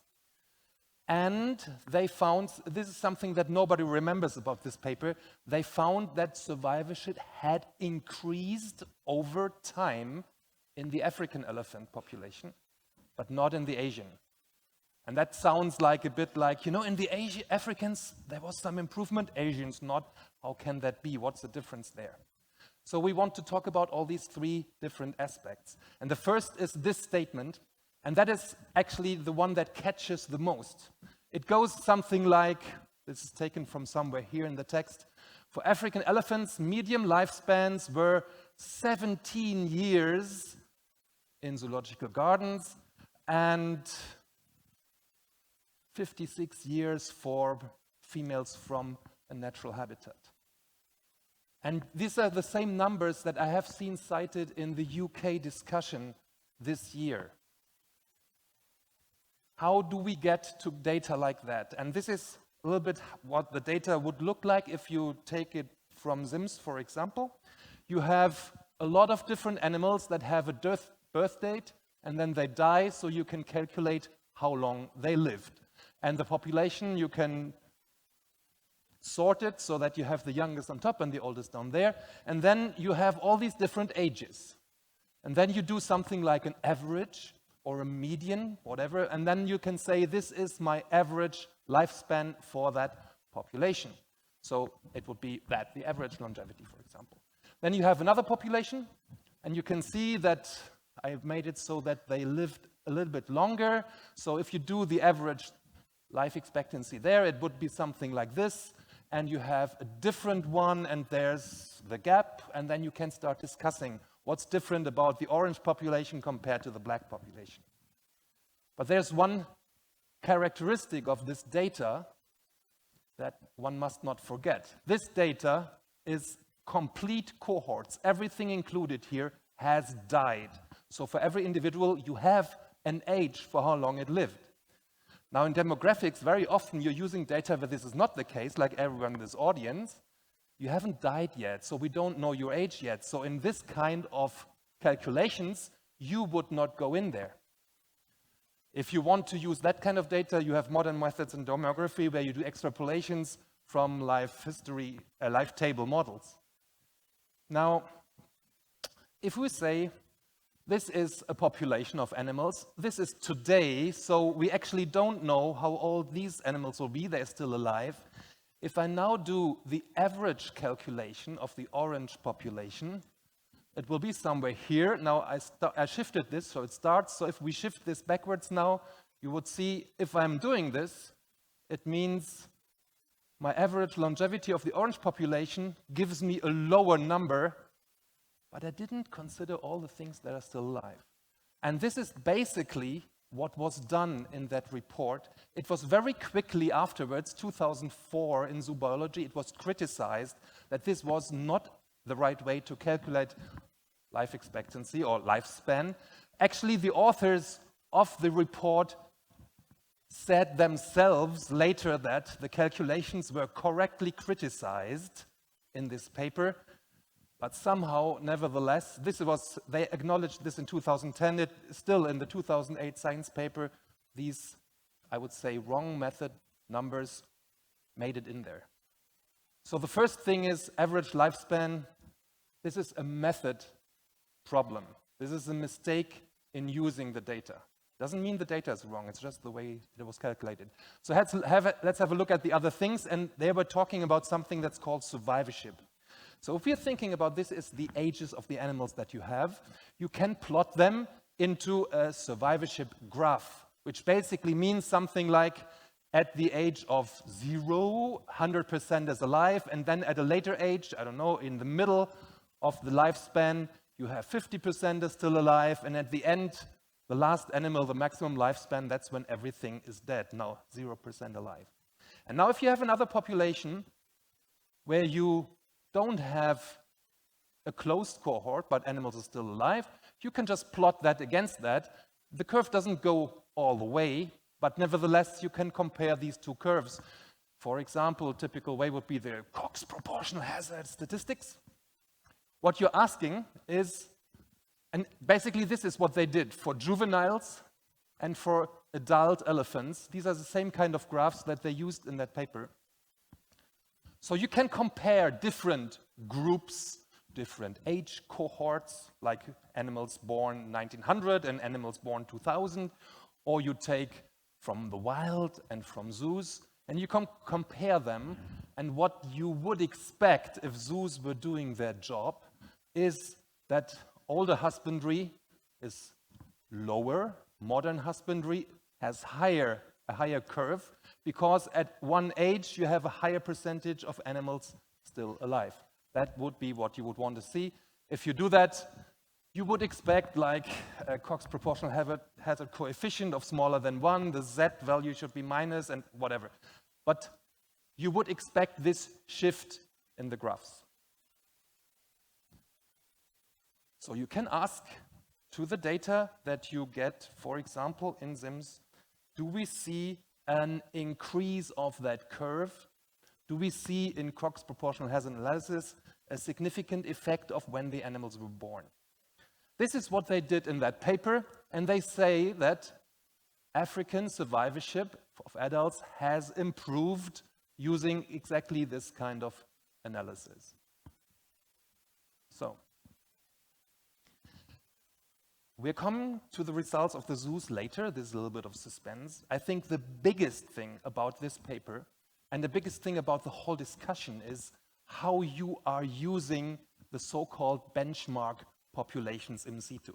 And they found, this is something that nobody remembers about this paper, they found that survivorship had increased over time in the African elephant population, but not in the Asian. And that sounds like a bit like, in the Africans, there was some improvement, Asians not. How can that be? What's the difference there? So we want to talk about all these 3 different aspects. And the first is this statement, and that is actually the one that catches the most. It goes something like, this is taken from somewhere here in the text, for African elephants, medium lifespans were 17 years in zoological gardens and 56 years for females from a natural habitat. And these are the same numbers that I have seen cited in the UK discussion this year. How do we get to data like that? And this is a little bit what the data would look like if you take it from Sims, for example. You have a lot of different animals that have a birth date, and then they die, so you can calculate how long they lived. And the population, you can sort it so that you have the youngest on top and the oldest down there. And then you have all these different ages. And then you do something like an average or a median, whatever, and then you can say, this is my average lifespan for that population. So it would be that, the average longevity, for example. Then you have another population, and you can see that I've made it so that they lived a little bit longer. So if you do the average life expectancy there, it would be something like this, and you have a different one, and there's the gap, and then you can start discussing what's different about the orange population compared to the black population. But there's one characteristic of this data that one must not forget. This data is complete cohorts. Everything included here has died. So for every individual, you have an age for how long it lived. Now in demographics, very often you're using data where this is not the case, like everyone in this audience. You haven't died yet, so we don't know your age yet. So in this kind of calculations, you would not go in there. If you want to use that kind of data, you have modern methods in demography where you do extrapolations from life history, life table models. Now, if we say this is a population of animals, this is today, so we actually don't know how old these animals will be, they're still alive. If I now do the average calculation of the orange population, it will be somewhere here. Now I shifted this, so it starts. So if we shift this backwards now, you would see if I'm doing this, it means my average longevity of the orange population gives me a lower number, but I didn't consider all the things that are still alive. And this is basically what was done in that report. It was very quickly afterwards, 2004 in Zoology, it was criticized that this was not the right way to calculate life expectancy or lifespan. Actually, the authors of the report said themselves later that the calculations were correctly criticized in this paper, but somehow, nevertheless, they acknowledged this in 2010. It still in the 2008 science paper, these, I would say, wrong method numbers made it in there. So the first thing is average lifespan. This is a method problem. This is a mistake in using the data. Doesn't mean the data is wrong, it's just the way it was calculated. So let's have a look at the other things, and they were talking about something that's called survivorship. So if we're thinking about this as the ages of the animals that you have, you can plot them into a survivorship graph, which basically means something like at the age of 0, 100% is alive, and then at a later age, I don't know, in the middle of the lifespan, you have 50% is still alive, and at the end, the last animal, the maximum lifespan, that's when everything is dead, now 0% alive. And now if you have another population where you don't have a closed cohort, but animals are still alive, you can just plot that against that. The curve doesn't go all the way, but nevertheless, you can compare these two curves. For example, a typical way would be the Cox proportional hazard statistics. What you're asking is, and basically this is what they did for juveniles and for adult elephants. These are the same kind of graphs that they used in that paper. So you can compare different groups, different age cohorts, like animals born 1900 and animals born 2000, or you take from the wild and from zoos, and you can compare them, and what you would expect if zoos were doing their job is that older husbandry is lower, modern husbandry has a higher curve, because at one age you have a higher percentage of animals still alive. That would be what you would want to see. If you do that, you would expect like a Cox proportional hazard coefficient of smaller than 1, the Z value should be minus and whatever. But you would expect this shift in the graphs. So you can ask to the data that you get, for example, in SIMS, do we see an increase of that curve? Do we see in Koch's proportional hazard analysis a significant effect of when the animals were born? This is what they did in that paper, and they say that African survivorship of adults has improved using exactly this kind of analysis. So, we're coming to the results of the zoos later. There's a little bit of suspense. I think the biggest thing about this paper and the biggest thing about the whole discussion is how you are using the so-called benchmark populations in situ.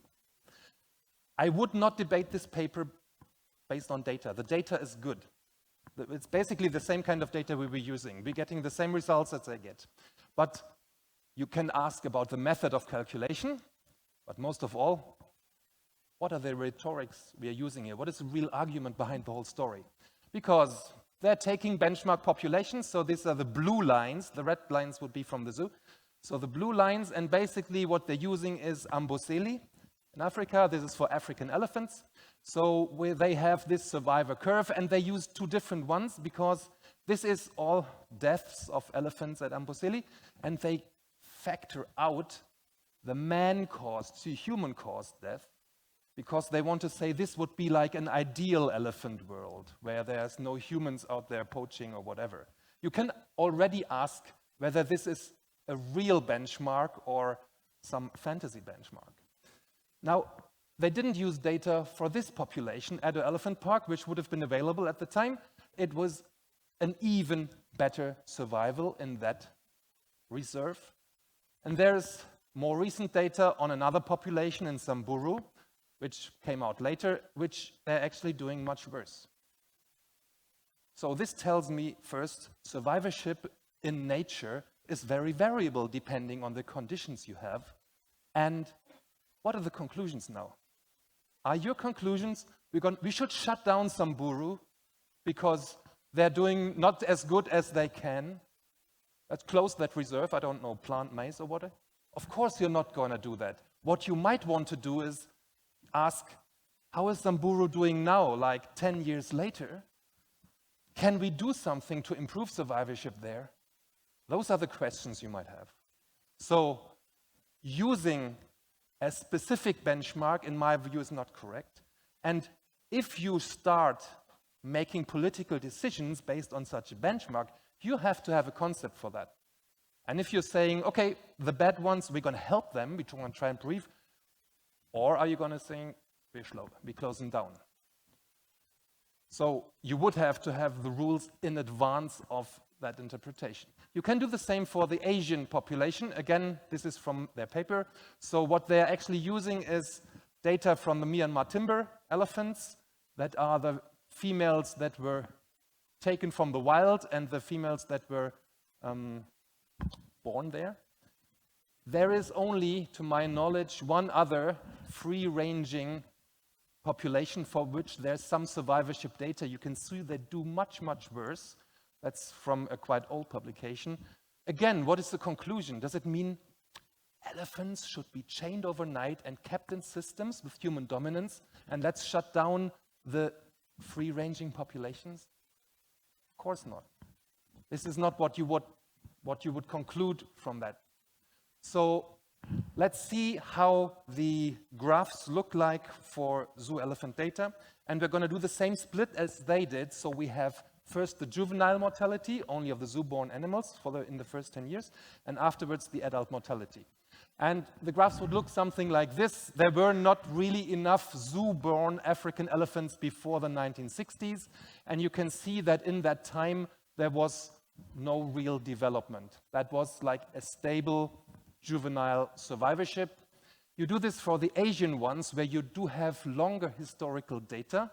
I would not debate this paper based on data. The data is good. It's basically the same kind of data we were using. We're getting the same results as they get. But you can ask about the method of calculation, but most of all, what are the rhetorics we are using here? What is the real argument behind the whole story? Because they're taking benchmark populations, so these are the blue lines, the red lines would be from the zoo. So the blue lines, and basically what they're using is Amboseli in Africa. This is for African elephants. So where they have this survivor curve, and they use two different ones because this is all deaths of elephants at Amboseli, and they factor out the man-caused, human-caused death, because they want to say this would be like an ideal elephant world where there's no humans out there poaching or whatever. You can already ask whether this is a real benchmark or some fantasy benchmark. Now, they didn't use data for this population at the elephant park, which would have been available at the time. It was an even better survival in that reserve. And there's more recent data on another population in Samburu, which came out later, which they're actually doing much worse. So this tells me, first, survivorship in nature is very variable depending on the conditions you have. And what are the conclusions now? Are your conclusions, we should shut down Samburu because they're doing not as good as they can? Let's close that reserve, I don't know, plant maize or whatever? Of course you're not going to do that. What you might want to do is ask, how is Samburu doing now, like 10 years later? Can we do something to improve survivorship there? Those are the questions you might have. So using a specific benchmark, in my view, is not correct. And if you start making political decisions based on such a benchmark, you have to have a concept for that. And if you're saying, okay, the bad ones, we're going to help them, we're going to try and brief, or are you going to say, we're closing down? So you would have to have the rules in advance of that interpretation. You can do the same for the Asian population. Again, this is from their paper. So what they're actually using is data from the Myanmar timber elephants that are the females that were taken from the wild and the females that were born there. There is only, to my knowledge, one other free-ranging population for which there's some survivorship data. You can see they do much, much worse. That's from a quite old publication. Again, what is the conclusion? Does it mean elephants should be chained overnight and kept in systems with human dominance, and let's shut down the free-ranging populations? Of course not. This is not what you would conclude from that. So let's see how the graphs look like for zoo elephant data. And we're going to do the same split as they did. So we have first the juvenile mortality, only of the zoo-born animals in the first 10 years, and afterwards the adult mortality. And the graphs would look something like this. There were not really enough zoo-born African elephants before the 1960s. And you can see that in that time, there was no real development. That was like a stable juvenile survivorship. You do this for the Asian ones, where you do have longer historical data.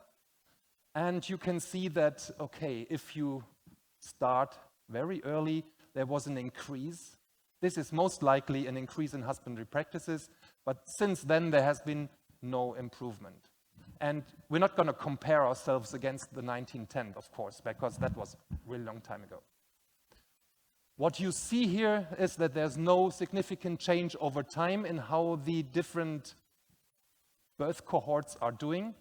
And you can see that, okay, if you start very early, there was an increase. This is most likely an increase in husbandry practices, but since then there has been no improvement. And we're not going to compare ourselves against the 1910, of course, because that was a really long time ago. What you see here is that there's no significant change over time in how the different birth cohorts are doing.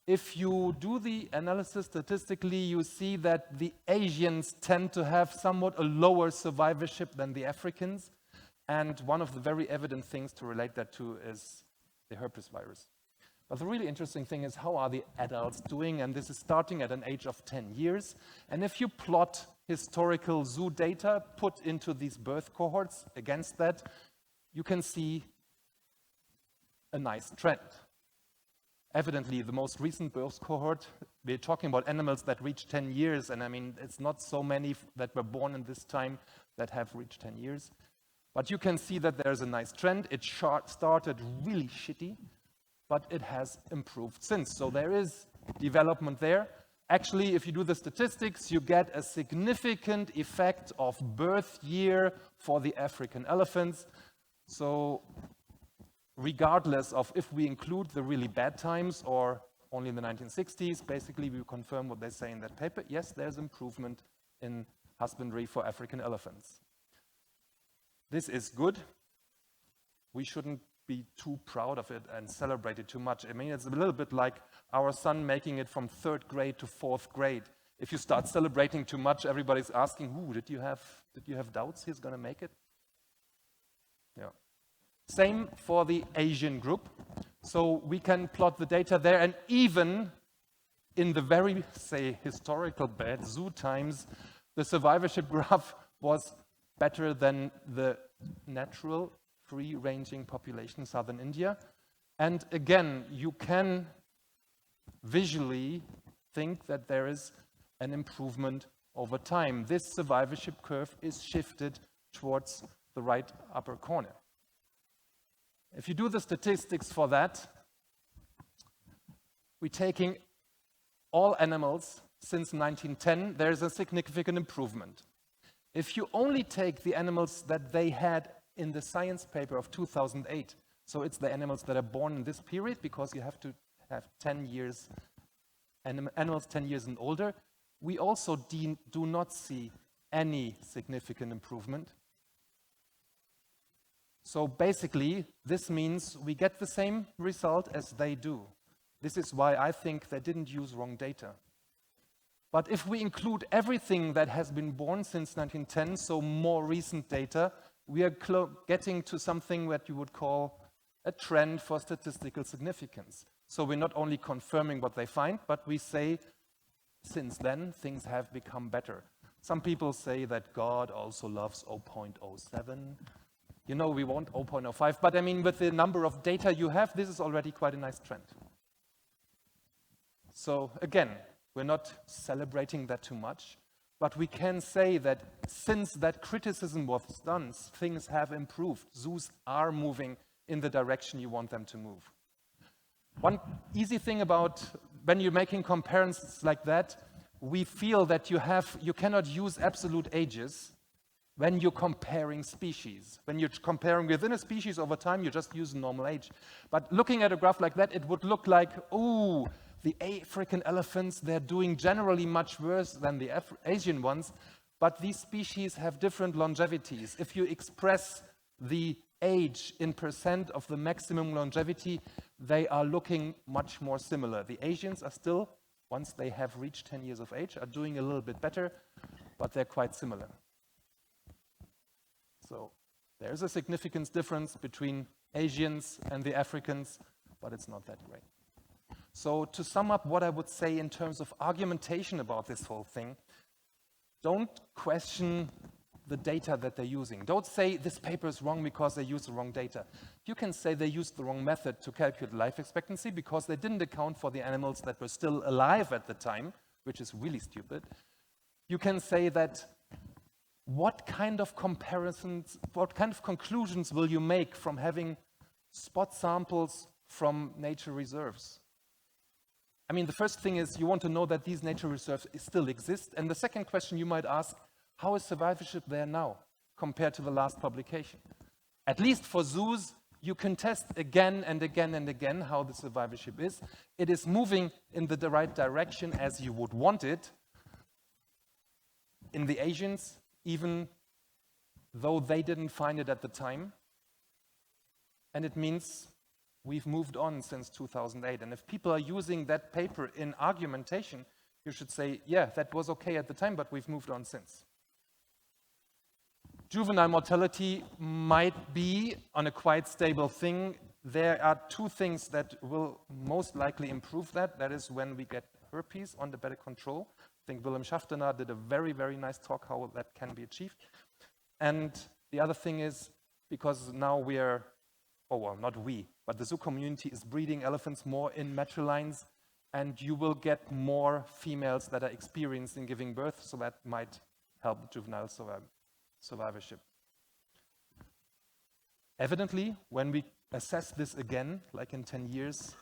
if you do the analysis statistically, you see that the Asians tend to have somewhat a lower survivorship than the Africans. And one of the very evident things to relate that to is the herpes virus. But the really interesting thing is, how are the adults doing? And this is starting at an age of 10 years. And if you plot historical zoo data put into these birth cohorts against that, you can see a nice trend. Evidently, the most recent birth cohort, we're talking about animals that reach 10 years, and I mean, it's not so many that were born in this time that have reached 10 years. But you can see that there's a nice trend. It started really shitty, but it has improved since. So there is development there. Actually, if you do the statistics, you get a significant effect of birth year for the African elephants. So regardless of if we include the really bad times or only in the 1960s, basically we confirm what they say in that paper. Yes, there's improvement in husbandry for African elephants. This is good. We shouldn't be too proud of it and celebrate it too much. I mean, it's a little bit like our son making it from 3rd grade to 4th grade. If you start celebrating too much, everybody's asking, did you have doubts he's going to make it? Yeah. Same for the Asian group. So we can plot the data there, and even in the very, say, historical bad zoo times, the survivorship graph was better than the natural free-ranging population in southern India. And again, you can visually think that there is an improvement over time. This survivorship curve is shifted towards the right upper corner. If you do the statistics for that, we're taking all animals since 1910, there's a significant improvement. If you only take the animals that they had in the science paper of 2008, so it's the animals that are born in this period, because you have to have 10 years, animals 10 years and older, we also do not see any significant improvement. So basically, this means we get the same result as they do. This is why I think they didn't use wrong data. But if we include everything that has been born since 1910, so more recent data, we are getting to something that you would call a trend for statistical significance. So we're not only confirming what they find, but we say, since then, things have become better. Some people say that God also loves 0.07. You know, we want 0.05, but I mean, with the number of data you have, this is already quite a nice trend. So again, we're not celebrating that too much, but we can say that since that criticism was done, things have improved. Zoos are moving in the direction you want them to move. One easy thing about when you're making comparisons like that, we feel that you cannot use absolute ages when you're comparing species. When you're comparing within a species over time, you just use normal age. But looking at a graph like that, it would look like, ooh, the African elephants, they're doing generally much worse than the Asian ones, but these species have different longevities. If you express the age in % of the maximum longevity, they are looking much more similar. The Asians are still, once they have reached 10 years of age, are doing a little bit better, but they're quite similar. So there's a significant difference between Asians and the Africans, but it's not that great. So to sum up what I would say in terms of argumentation about this whole thing, don't question the data that they're using. Don't say this paper is wrong because they used the wrong data. You can say they used the wrong method to calculate life expectancy because they didn't account for the animals that were still alive at the time, which is really stupid. You can say that what kind of comparisons, what kind of conclusions will you make from having spot samples from nature reserves? I mean, the first thing is you want to know that these nature reserves still exist. And the second question you might ask, how is survivorship there now compared to the last publication? At least for zoos, you can test again and again and again how the survivorship is. It is moving in the right direction as you would want it. In the Asians, even though they didn't find it at the time. And it means we've moved on since 2008. And if people are using that paper in argumentation, you should say, yeah, that was okay at the time, but we've moved on since. Juvenile mortality might be on a quite stable thing. There are two things that will most likely improve that. That is when we get herpes under better control. I think Willem Schaftenaar did a very, very nice talk how that can be achieved. And the other thing is, because now we are, oh well, not we, but the zoo community is breeding elephants more in matrilines, and you will get more females that are experienced in giving birth, so that might help the juvenile survivorship. Evidently, when we assess this again, like in 10 years,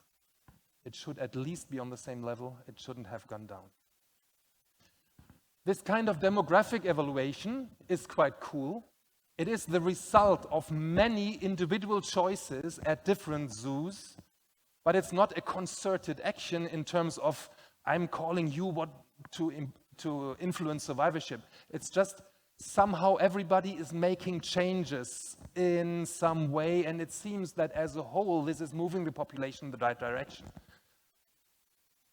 it should at least be on the same level. It shouldn't have gone down. This kind of demographic evaluation is quite cool. It is the result of many individual choices at different zoos, but it's not a concerted action in terms of I'm calling you what to influence survivorship. It's just somehow everybody is making changes in some way, and it seems that as a whole, this is moving the population in the right direction.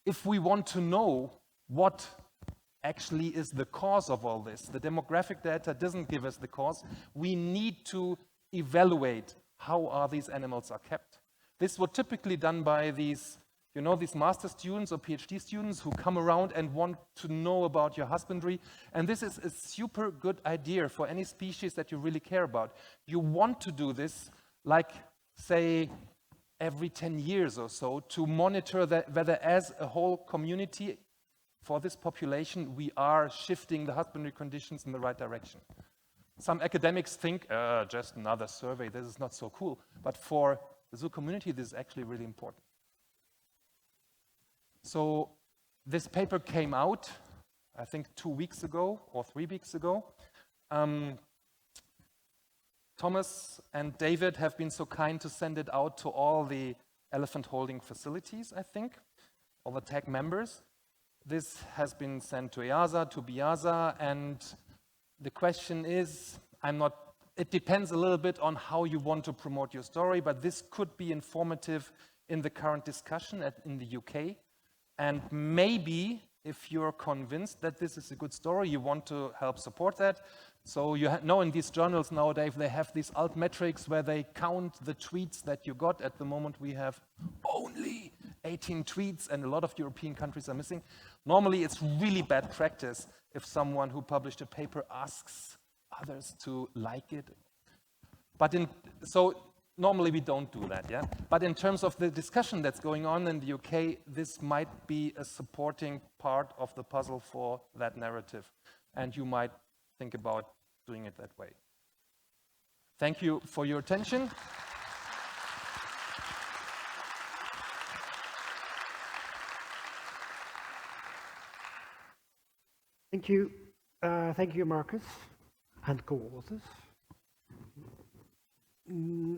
If we want to know what actually is the cause of all this, the demographic data doesn't give us the cause. We need to evaluate how are these animals are kept. This was typically done by these, you know, these master students or PhD students who come around and want to know about your husbandry. And this is a super good idea for any species that you really care about. You want to do this, like, say, every 10 years or so, to monitor that whether as a whole community for this population we are shifting the husbandry conditions in the right direction. Some academics think, just another survey, this is not so cool. But for the zoo community, this is actually really important. So this paper came out, I think 2 weeks ago or 3 weeks ago. Thomas and David have been so kind to send it out to all the elephant holding facilities, I think, all the TAG members. This has been sent to EAZA, to BIAZA, and the question is, it depends a little bit on how you want to promote your story, but this could be informative in the current discussion in the UK. And maybe if you're convinced that this is a good story, you want to help support that. So you know in these journals nowadays, they have these altmetrics where they count the tweets that you got. At the moment, we have only 18 tweets, and a lot of European countries are missing. Normally, it's really bad practice if someone who published a paper asks others to like it. But so normally we don't do that, yeah? But in terms of the discussion that's going on in the UK, this might be a supporting part of the puzzle for that narrative. And you might think about doing it that way. Thank you for your attention. Thank you. Thank you, Marcus, and co-authors.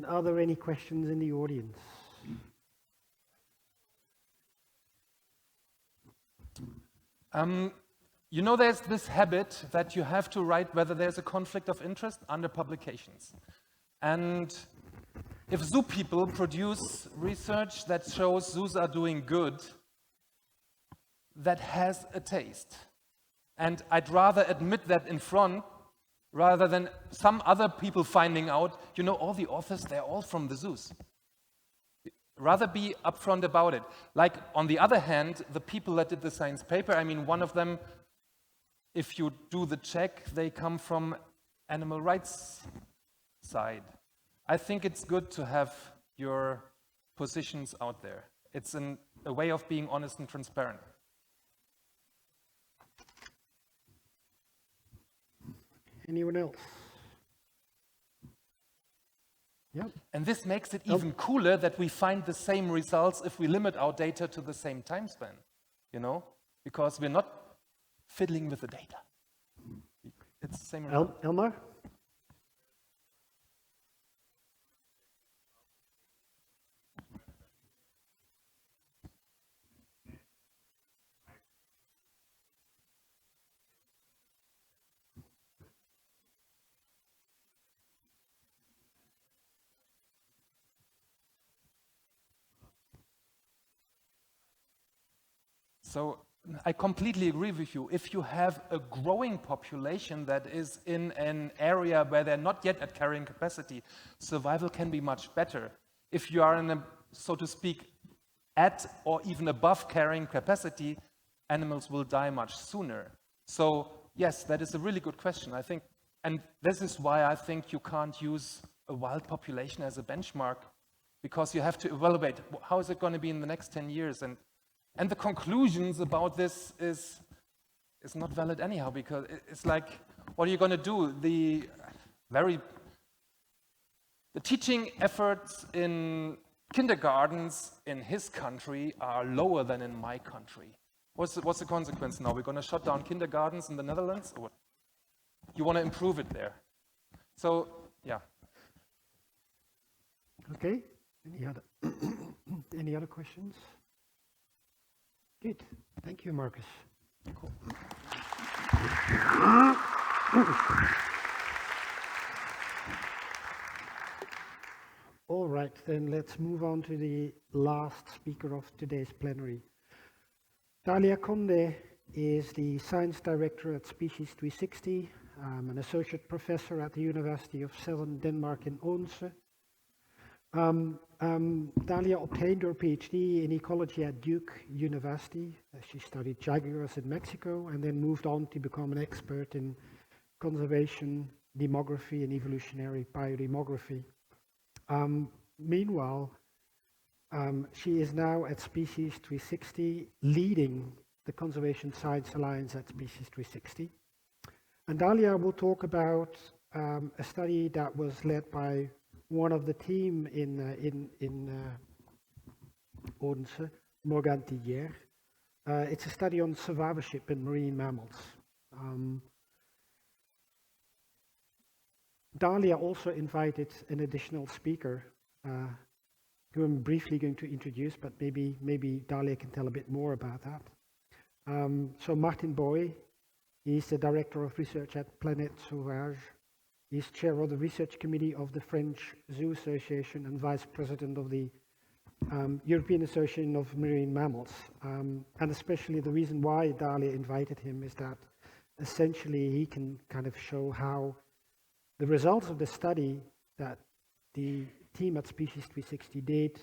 Are there any questions in the audience? You know, there's this habit that you have to write whether there's a conflict of interest under publications. And if zoo people produce research that shows zoos are doing good, that has a taste. And I'd rather admit that in front rather than some other people finding out, you know, all the authors, they're all from the zoos. Rather be upfront about it. Like, on the other hand, the people that did the science paper, I mean, one of them, if you do the check, they come from animal rights side. I think it's good to have your positions out there. It's a way of being honest and transparent. Anyone else? Yeah. And this makes it even cooler that we find the same results if we limit our data to the same time span, you know, because we're not fiddling with the data. It's the same result. Elmar? So I completely agree with you. If you have a growing population that is in an area where they're not yet at carrying capacity, survival can be much better. If you are in a, so to speak, at or even above carrying capacity, animals will die much sooner. So yes, that is a really good question, I think. And this is why I think you can't use a wild population as a benchmark, because you have to evaluate how is it going to be in the next 10 years. And the conclusions about this is not valid anyhow, because it's like, what are you going to do? The teaching efforts in kindergartens in his country are lower than in my country. What's the consequence now? We're going to shut down kindergartens in the Netherlands? Or what? You want to improve it there. So, yeah. Okay. Any other questions? Good. Thank you, Marcus. Cool. All right, then let's move on to the last speaker of today's plenary. Dalia Conde is the Science Director at Species 360, an Associate Professor at the University of Southern Denmark in Odense. Dalia obtained her PhD in ecology at Duke University. She studied jaguars in Mexico and then moved on to become an expert in conservation, demography, and evolutionary biodemography. Meanwhile, she is now at Species 360, leading the Conservation Science Alliance at Species 360. And Dalia will talk about a study that was led by one of the team in Odense, Morgan Tillier. It's a study on survivorship in marine mammals. Dalia also invited an additional speaker who I'm briefly going to introduce, but maybe Dalia can tell a bit more about that. So Martin Boy, he's the Director of Research at Planète Sauvage. He's chair of the research committee of the French Zoo Association and vice president of the European Association of Marine Mammals. And especially the reason why Dalia invited him is that essentially he can kind of show how the results of the study that the team at Species 360 did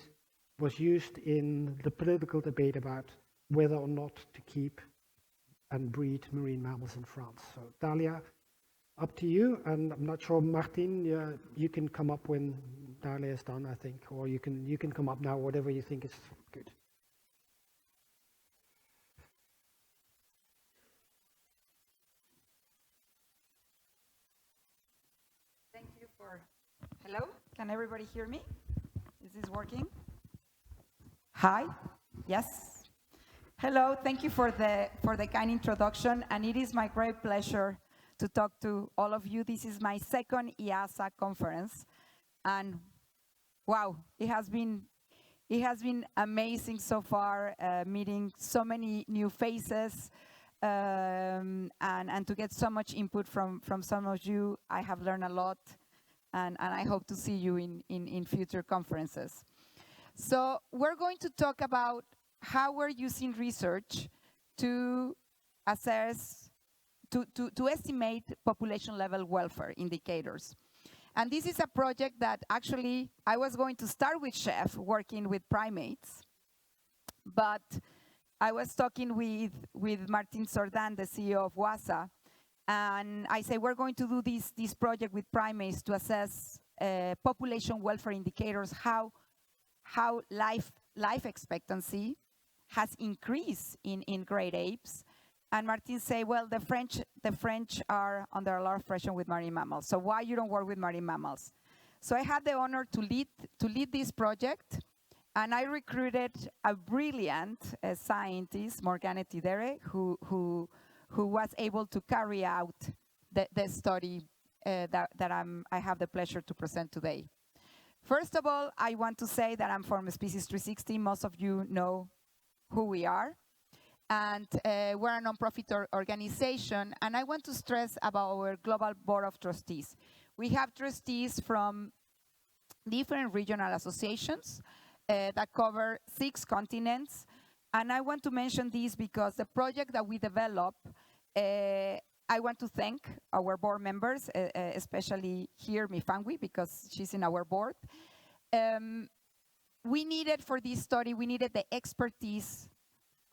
was used in the political debate about whether or not to keep and breed marine mammals in France. So Dalia, up to you. And I'm not sure, Martin, you can come up when Dalia is done, I think, or you can come up now, whatever you think is good. Thank you for, hello, can everybody hear me? Is this working? Hi, yes. Hello, thank you for the kind introduction, and it is my great pleasure to talk to all of you. This is my second EAZA conference, and wow, it has been amazing so far, meeting so many new faces, and to get so much input from some of you. I have learned a lot, and I hope to see you in future conferences. So we're going to talk about how we're using research to assess, to estimate population level welfare indicators. And this is a project that actually I was going to start with Zjef, working with primates, but I was talking with Martin Sordan, the CEO of EAZA, and I say we're going to do this project with primates to assess population welfare indicators, how life expectancy has increased in great apes. And Martin say, well, the French are under a lot of pressure with marine mammals. So why you don't work with marine mammals? So I had the honor to lead this project, and I recruited a brilliant scientist, Morgane Tidere, who was able to carry out the study that I have the pleasure to present today. First of all, I want to say that I'm from Species 360. Most of you know who we are. And we're a non-profit organization, and I want to stress about our global board of trustees. We have trustees from different regional associations that cover 6 continents, And I want to mention this because the project that we develop, I want to thank our board members, especially here, Mifangwi, because she's in our board. We needed for this study, we needed the expertise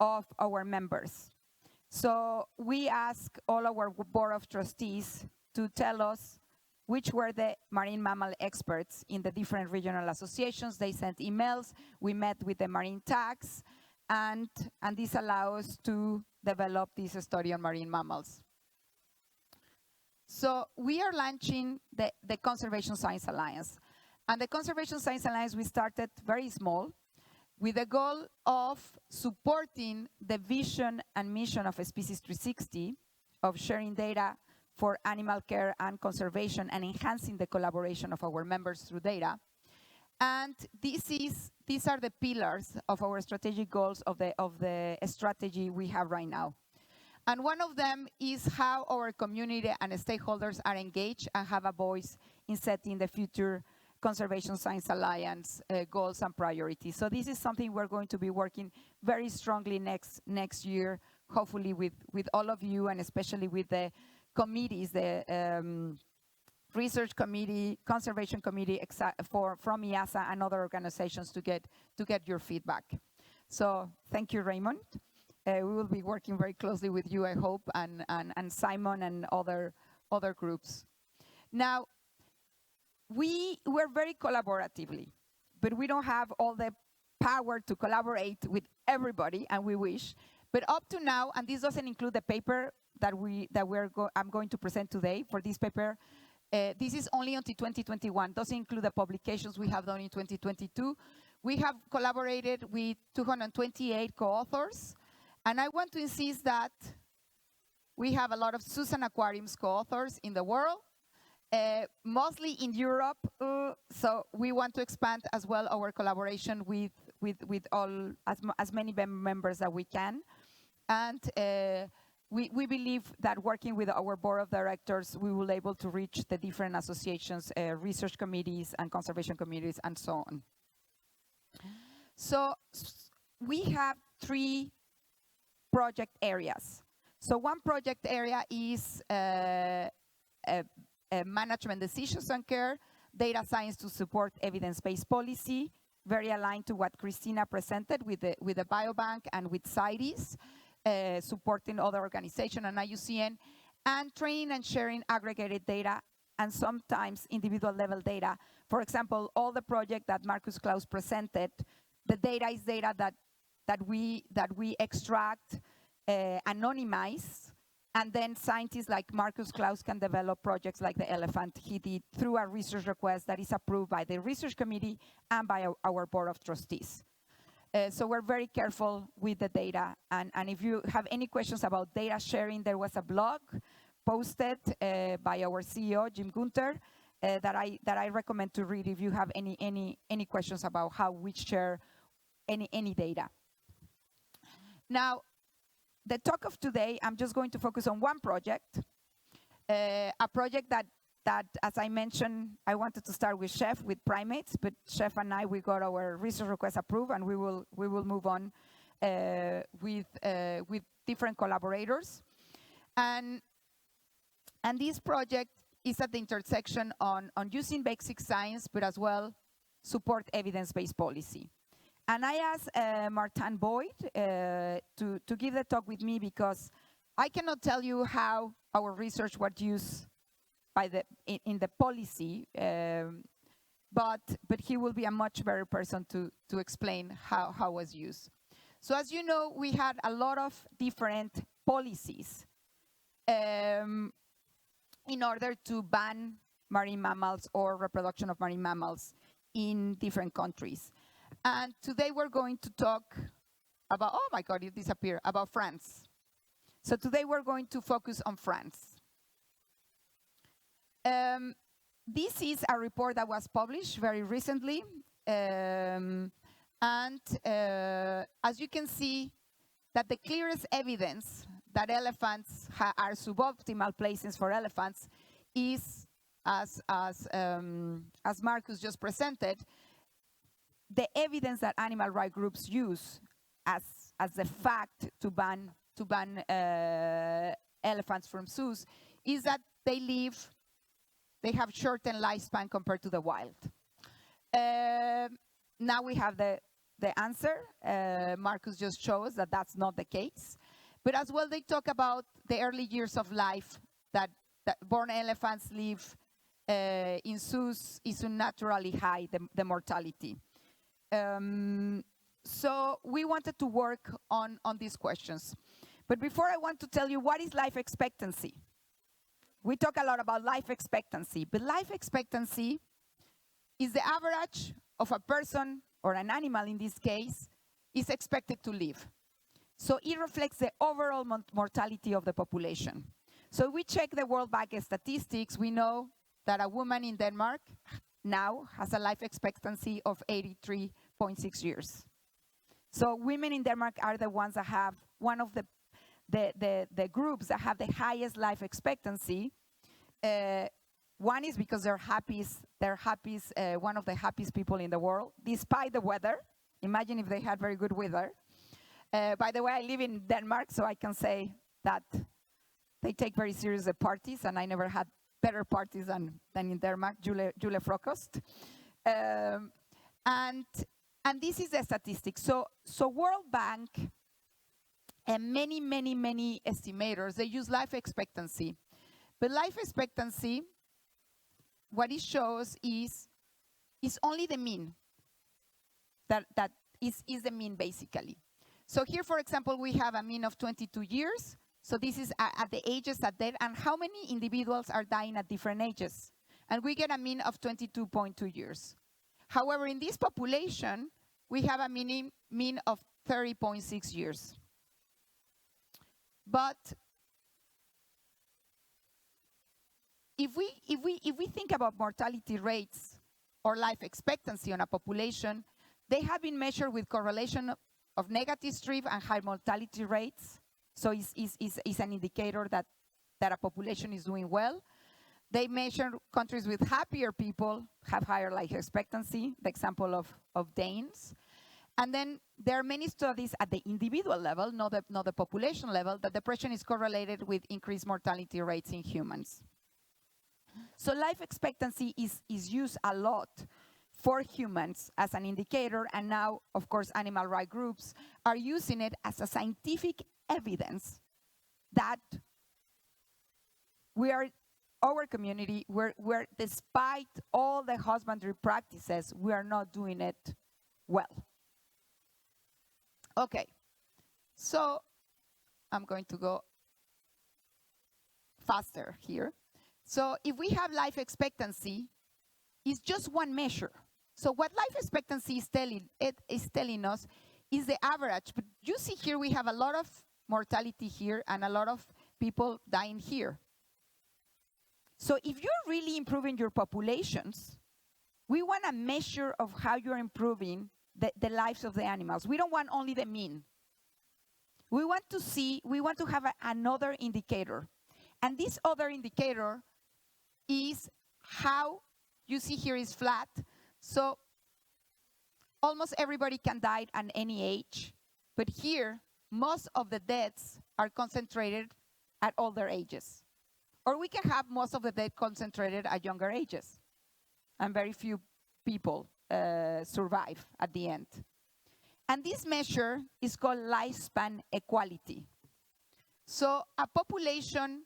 of our members. So we asked all our board of trustees to tell us which were the marine mammal experts in the different regional associations. They sent emails, we met with the marine tags, and this allows us to develop this study on marine mammals. So we are launching the Conservation Science Alliance. And the Conservation Science Alliance, we started very small with the goal of supporting the vision and mission of Species 360, of sharing data for animal care and conservation and enhancing the collaboration of our members through data. And these are the pillars of our strategic goals of the strategy we have right now. And one of them is how our community and stakeholders are engaged and have a voice in setting the future Conservation Science Alliance goals and priorities. So this is something we're going to be working very strongly next year, hopefully with all of you, and especially with the committees, the Research Committee, Conservation Committee from EAZA and other organizations to get your feedback. So thank you, Raymond. We will be working very closely with you, I hope, and Simon and other groups. Now, we're very collaboratively, but we don't have all the power to collaborate with everybody, and we wish. But up to now, and this doesn't include the paper that I'm going to present today. For this paper, this is only until 2021. Doesn't include the publications we have done in 2022. We have collaborated with 228 co-authors, and I want to insist that we have a lot of Susan Aquariums co-authors in the world, mostly in Europe. So we want to expand as well our collaboration with all as many members that we can, and we believe that working with our board of directors, we will be able to reach the different associations, research committees, and conservation committees, and so on. So we have 3 project areas. So one project area is management decisions and care, data science to support evidence-based policy, very aligned to what Christina presented with the Biobank and with CITES. Supporting other organizations and IUCN, and training and sharing aggregated data and sometimes individual level data. For example, all the project that Markus Klaus presented, the data is data that we extract, anonymize, and then scientists like Markus Klaus can develop projects like the elephant he did through a research request that is approved by the research committee and by our board of trustees. So we're very careful with the data. And if you have any questions about data sharing, there was a blog posted by our CEO, Jim Gunther, that I recommend to read if you have any questions about how we share any data. Now, the talk of today, I'm just going to focus on one project, a project that, as I mentioned, I wanted to start with Zjef, with primates, but Zjef and I, we got our research request approved, and we will move on with different collaborators. And this project is at the intersection on using basic science, but as well support evidence-based policy. And I asked Martin Boyd to give the talk with me, because I cannot tell you how our research was used in the policy, but he will be a much better person to explain how it was used. So as you know, we had a lot of different policies in order to ban marine mammals or reproduction of marine mammals in different countries. And today we're going to talk about, oh my God, it disappeared, about France. So today we're going to focus on France. This is a report that was published very recently, and as you can see, that the clearest evidence that elephants are suboptimal places for elephants is, as Markus just presented, the evidence that animal rights groups use as as the fact to ban elephants from zoos is that they have shortened lifespan compared to the wild. Now we have the answer. Marcus just showed us that that's not the case. But as well, they talk about the early years of life that born elephants live in zoos is unnaturally high, the mortality. So we wanted to work on these questions. But before I want to tell you what is life expectancy. We talk a lot about life expectancy, but life expectancy is the average of a person, or an animal in this case, is expected to live. So it reflects the overall mortality of the population. So we check the World Bank statistics. We know that a woman in Denmark now has a life expectancy of 83.6 years. So women in Denmark are the ones that have one of the groups that have the highest life expectancy. One is because they're one of the happiest people in the world, despite the weather. Imagine if they had very good weather. By the way, I live in Denmark, so I can say that they take very serious the parties, and I never had better parties than in Denmark, julefrokost. And this is the statistics. So World Bank and many estimators, they use life expectancy. But life expectancy, what it shows is only the mean. That is the mean, basically. So here, for example, we have a mean of 22 years. So this is at the ages at death, and how many individuals are dying at different ages. And we get a mean of 22.2 years. However, in this population, we have a mean of 30.6 years. But if we think about mortality rates or life expectancy on a population, they have been measured with correlation of negative strip and high mortality rates. So it's an indicator that a population is doing well. They measure countries with happier people have higher life expectancy, the example of Danes. And then there are many studies at the individual level, not the population level, that depression is correlated with increased mortality rates in humans. So life expectancy is used a lot for humans as an indicator, and now, of course, animal rights groups are using it as a scientific evidence that our community, we're despite all the husbandry practices, we are not doing it well. Okay, so I'm going to go faster here. So if we have life expectancy, it's just one measure. So what life expectancy is telling us is the average. But you see here we have a lot of mortality here and a lot of people dying here. So if you're really improving your populations, we want a measure of how you're improving the lives of the animals. We don't want only the mean. We want to have another indicator. And this other indicator is how, you see here is flat. So almost everybody can die at any age. But here, most of the deaths are concentrated at older ages. Or we can have most of the deaths concentrated at younger ages. And very few people survive at the end. And this measure is called lifespan equality. So a population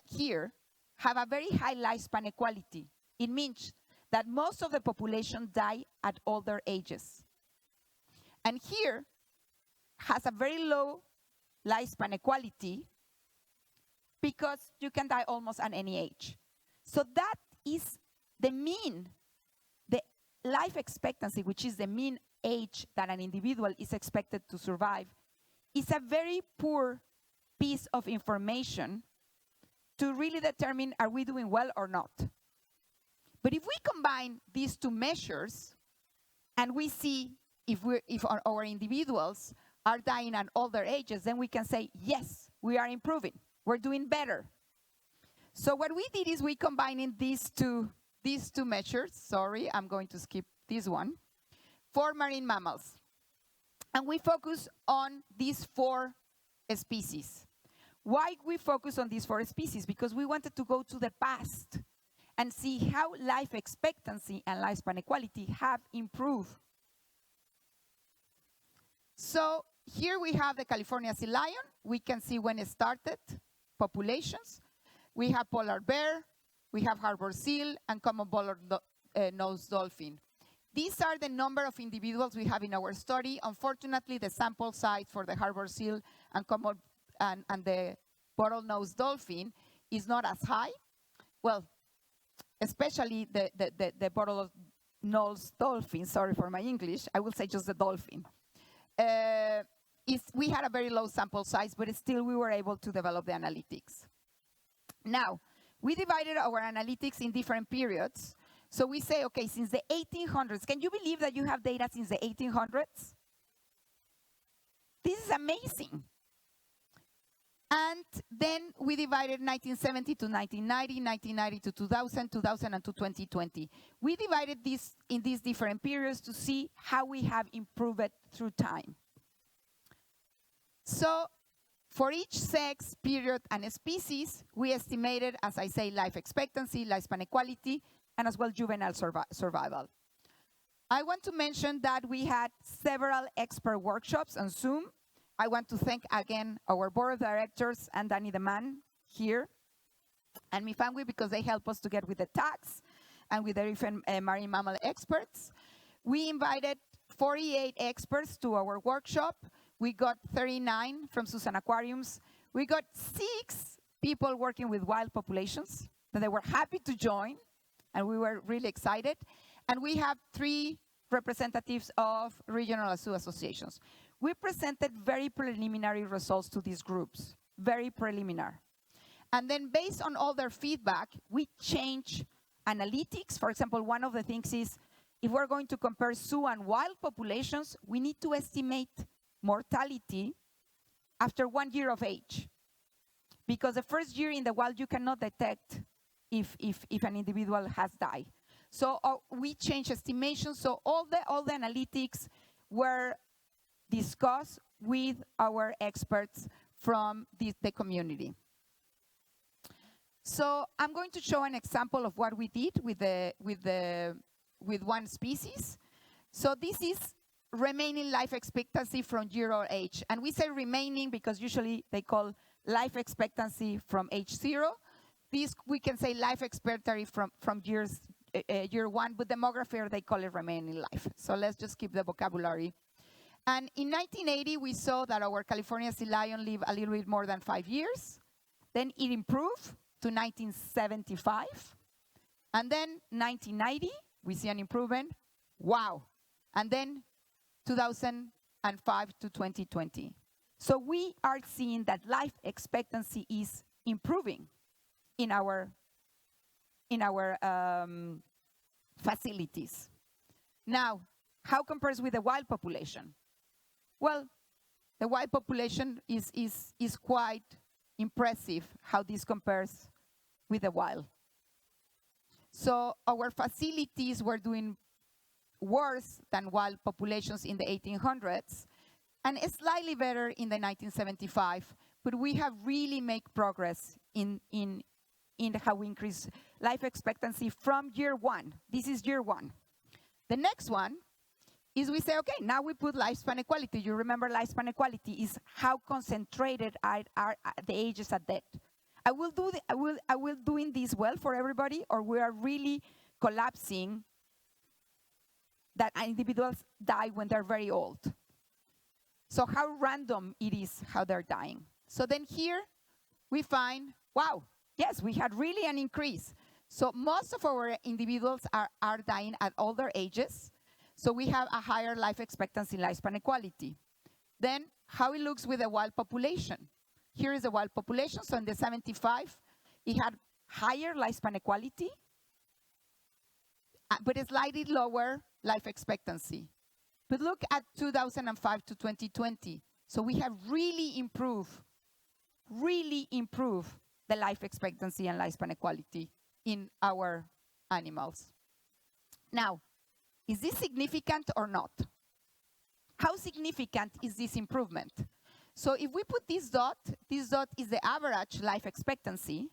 here have a very high lifespan equality. It means that most of the population die at older ages. And here has a very low lifespan equality because you can die almost at any age. So that is the mean, the life expectancy, which is the mean age that an individual is expected to survive, is a very poor piece of information to really determine are we doing well or not. But if we combine these two measures and we see if our individuals are dying at older ages, then we can say, yes, we are improving. We're doing better. So what we did is we combined these two measures. Sorry, I'm going to skip this one. For marine mammals. And we focus on these 4 species. Why we focus on these 4 species? Because we wanted to go to the past and see how life expectancy and lifespan equality have improved. So here we have the California sea lion. We can see when it started, populations. We have polar bear, we have harbor seal, and common bottlenose dolphin. These are the number of individuals we have in our study. Unfortunately, the sample size for the harbor seal and common and the bottlenose dolphin is not as high. Well, especially the bottlenose dolphin, sorry for my English, I will say just the dolphin. We had a very low sample size, but still we were able to develop the analytics. Now, we divided our analytics in different periods. So we say, okay, since the 1800s, can you believe that you have data since the 1800s? This is amazing. And then we divided 1970 to 1990, 1990 to 2000, 2000 to 2020. We divided this in these different periods to see how we have improved it through time. So for each sex, period, and species, we estimated, as I say, life expectancy, lifespan equality, and as well juvenile survival. I want to mention that we had several expert workshops on Zoom. I want to thank again our board of directors and Danny the man here, and my family, because they help us to get with the tax and with the different marine mammal experts. We invited 48 experts to our workshop. We got 39 from Susan Aquariums. We got 6 people working with wild populations that they were happy to join, and we were really excited. And we have 3 representatives of regional zoo associations. We presented very preliminary results to these groups, very preliminary. And then based on all their feedback, we change analytics. For example, one of the things is, if we're going to compare zoo and wild populations, we need to estimate mortality after 1 year of age. Because the first year in the wild, you cannot detect if an individual has died. So we changed estimations. So all the analytics were discussed with our experts from the community. So I'm going to show an example of what we did with one species. So this is remaining life expectancy from 0 age. And we say remaining because usually they call life expectancy from age 0. This we can say life expectancy from year 1, but demographer, they call it remaining life. So let's just keep the vocabulary. And in 1980, we saw that our California sea lion lived a little bit more than 5 years. Then it improved to 1975. And then 1990, we see an improvement. Wow. And then 2005 to 2020. So we are seeing that life expectancy is improving in our facilities. Now, how compares with the wild population? Well, the wild population is quite impressive how this compares with the wild. So our facilities were doing worse than wild populations in the 1800s, and slightly better in the 1975, but we have really made progress in how we increase life expectancy from year 1. This is year 1. The next one is we say, okay, now we put lifespan equality. You remember lifespan equality is how concentrated are the ages at death. I will doing this well for everybody, or we are really collapsing that individuals die when they're very old. So how random it is how they're dying. So then here we find, wow, yes, we had really an increase. So most of our individuals are dying at older ages. So we have a higher life expectancy, lifespan equality. Then how it looks with the wild population. Here is the wild population. So in the 75, it had higher lifespan equality, but a slightly lower life expectancy. But look at 2005 to 2020. So we have really improved the life expectancy and lifespan equality in our animals. Now, is this significant or not? how significant is this improvement? So if we put this dot is the average life expectancy,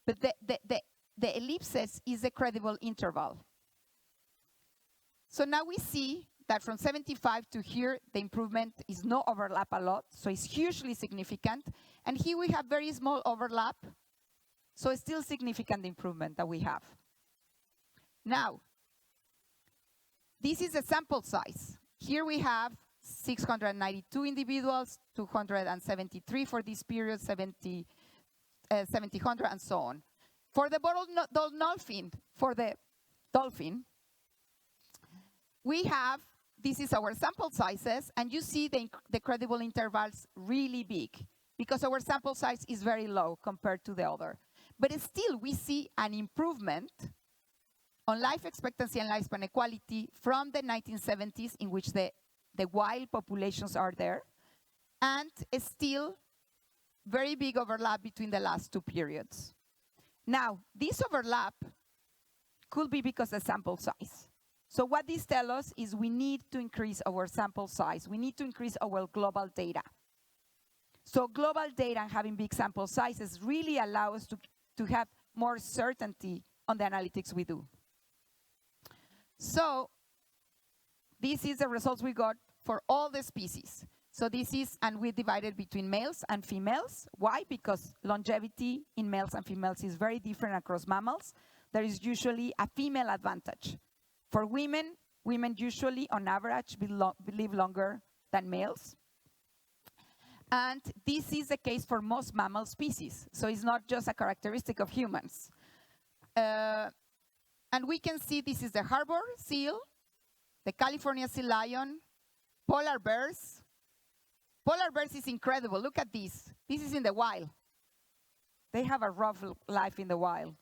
but the ellipses is the credible interval. So now we see that from 75 to here, the improvement is no overlap a lot, so it's hugely significant. And here we have very small overlap, so it's still significant improvement that we have. Now, this is a sample size. Here we have 692 individuals, 273 for this period, 700, and so on. For the dolphin, we have, this is our sample sizes, and you see the credible intervals really big, because our sample size is very low compared to the other. But still, we see an improvement on life expectancy and lifespan equality from the 1970s, in which the wild populations are there, and still very big overlap between the last two periods. Now, this overlap could be because of sample size. So what this tells us is we need to increase our sample size. We need to increase our global data. So global data and having big sample sizes really allow us to have more certainty on the analytics we do. So this is the results we got for all the species. So this is, and we divided between males and females. Why? Because longevity in males and females is very different across mammals. There is usually a female advantage. For women usually, on average, live longer than males. And this is the case for most mammal species. So it's not just a characteristic of humans. And we can see this is the harbor seal, the California sea lion, polar bears. Polar bears is incredible. Look at this. This is in the wild. They have a rough life in the wild.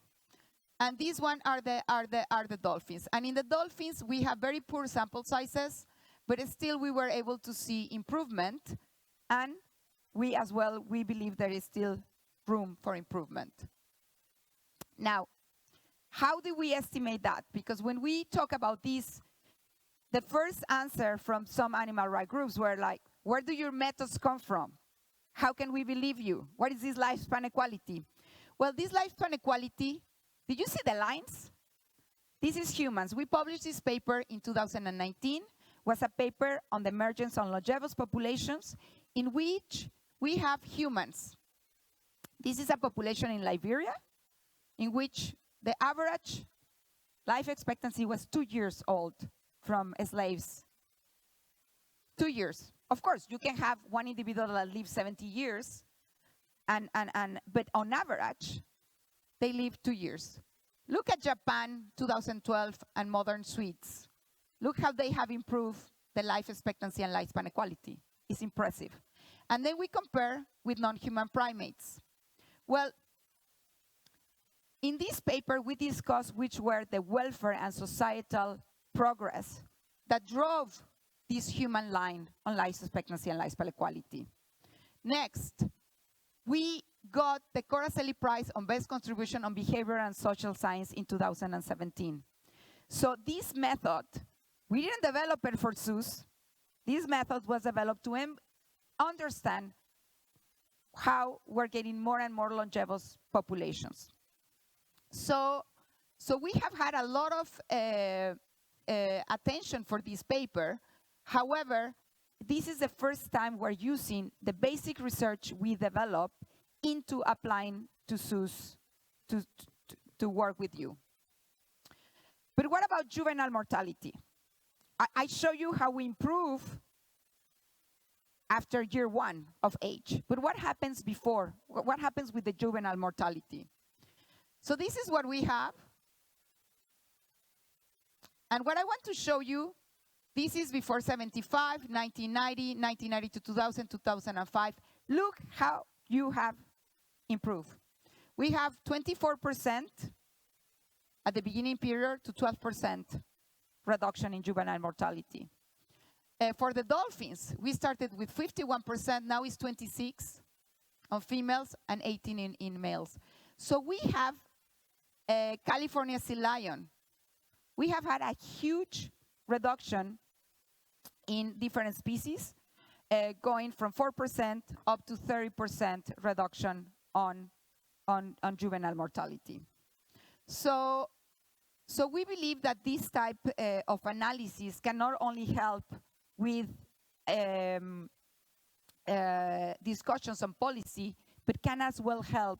And these one are the dolphins. And in the dolphins, we have very poor sample sizes, but still we were able to see improvement. And we as well, we believe there is still room for improvement. Now, how do we estimate that? Because when we talk about this, the first answer from some animal rights groups were like, where do your methods come from? How can we believe you? What is this lifespan equality? Well, this lifespan equality, did you see the lines? This is humans. We published this paper in 2019. It was a paper on the emergence of longevous populations in which we have humans. This is a population in Liberia in which the average life expectancy was 2 years old from slaves. 2 years. Of course, you can have one individual that lives 70 years, but on average, they live 2 years. Look at Japan, 2012, and modern Swedes. Look how they have improved the life expectancy and lifespan equality. It's impressive. And then we compare with non-human primates. Well, in this paper, we discuss which were the welfare and societal progress that drove this human line on life expectancy and lifespan equality. Next, we got the Coracelli Prize on Best Contribution on Behavior and Social Science in 2017. So this method, we didn't develop it for zoos. This method was developed to understand how we're getting more and more longevous populations. So we have had a lot of attention for this paper. However, this is the first time we're using the basic research we developed into applying to zoos to work with you. But what about juvenile mortality? I show you how we improve after year 1 of age. But what happens before? What happens with the juvenile mortality? So this is what we have. And what I want to show you, this is before 75, 1990, 1990 to 2000, 2005. Look how you have improved. We have 24% at the beginning period to 12% reduction in juvenile mortality. For the dolphins, we started with 51%, now it's 26 on females and 18 in males. So we have California sea lion. We have had a huge reduction in different species, going from 4% up to 30% reduction on juvenile mortality. So we believe that this type of analysis can not only help with discussions on policy, but can as well help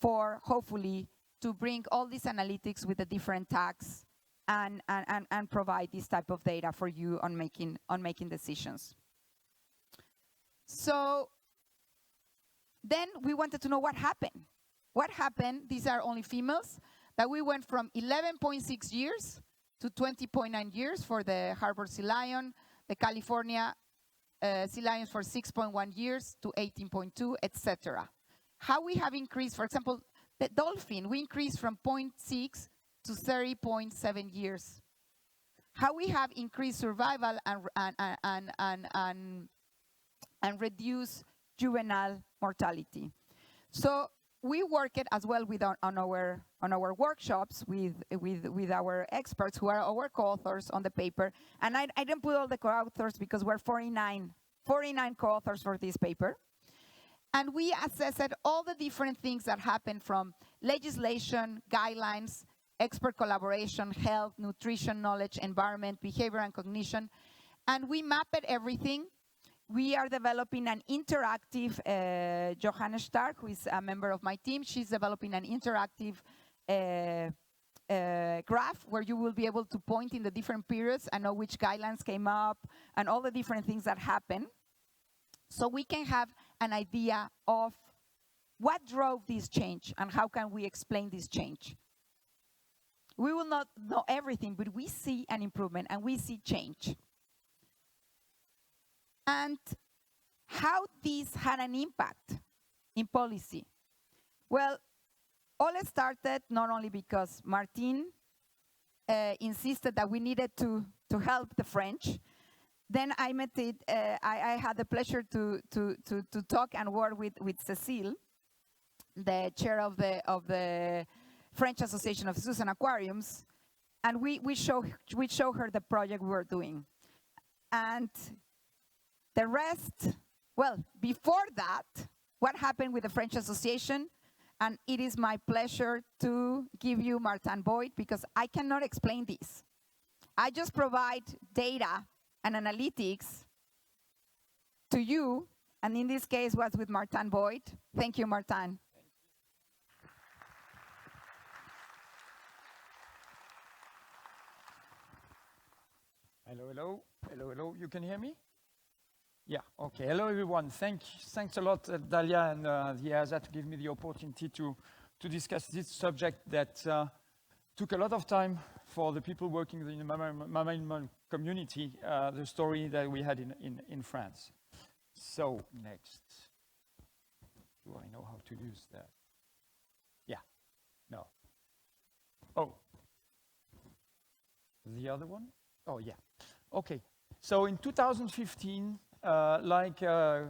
for, hopefully, to bring all these analytics with the different tags and provide this type of data for you on making decisions. So then we wanted to know what happened. What happened, these are only females, that we went from 11.6 years to 20.9 years for the Harbor sea lion, the California sea lions for 6.1 years to 18.2, etc. How we have increased, for example, the dolphin, we increased from 0.6 to 30.7 years. How we have increased survival and reduced juvenile mortality. So we work it as well with on our workshops with our experts who are our co-authors on the paper. And I didn't put all the co-authors because we're 49 co-authors for this paper. And we assessed all the different things that happen from legislation, guidelines, expert collaboration, health, nutrition, knowledge, environment, behavior, and cognition. And we mapped everything. We are developing an interactive, Johanna Stark, who is a member of my team, she's developing an interactive graph where you will be able to point in the different periods and know which guidelines came up and all the different things that happen. So we can have an idea of what drove this change and how can we explain this change. We will not know everything, but we see an improvement and we see change. And how this had an impact in policy. Well, all started not only because Martin insisted that we needed to help the French. Then I met it. I had the pleasure to talk and work with Cécile, the chair of the French Association of Zoos and Aquariums, and we show her the project we were doing, and the rest. Well, before that, what happened with the French Association, and it is my pleasure to give you Martin Boyd because I cannot explain this. I just provide data and analytics to you, and in this case was with Martin Boyd. Thank you, Martin. Hello, hello, hello, hello. You can hear me? Yeah, okay. Hello, everyone. Thanks a lot, Dalia and the EAZA, to give me the opportunity to discuss this subject that took a lot of time for the people working in the mammal community, the story that we had in France. So, next. Do I know how to use that? Yeah. No. Oh. The other one? Oh, yeah. Okay. So in 2015, like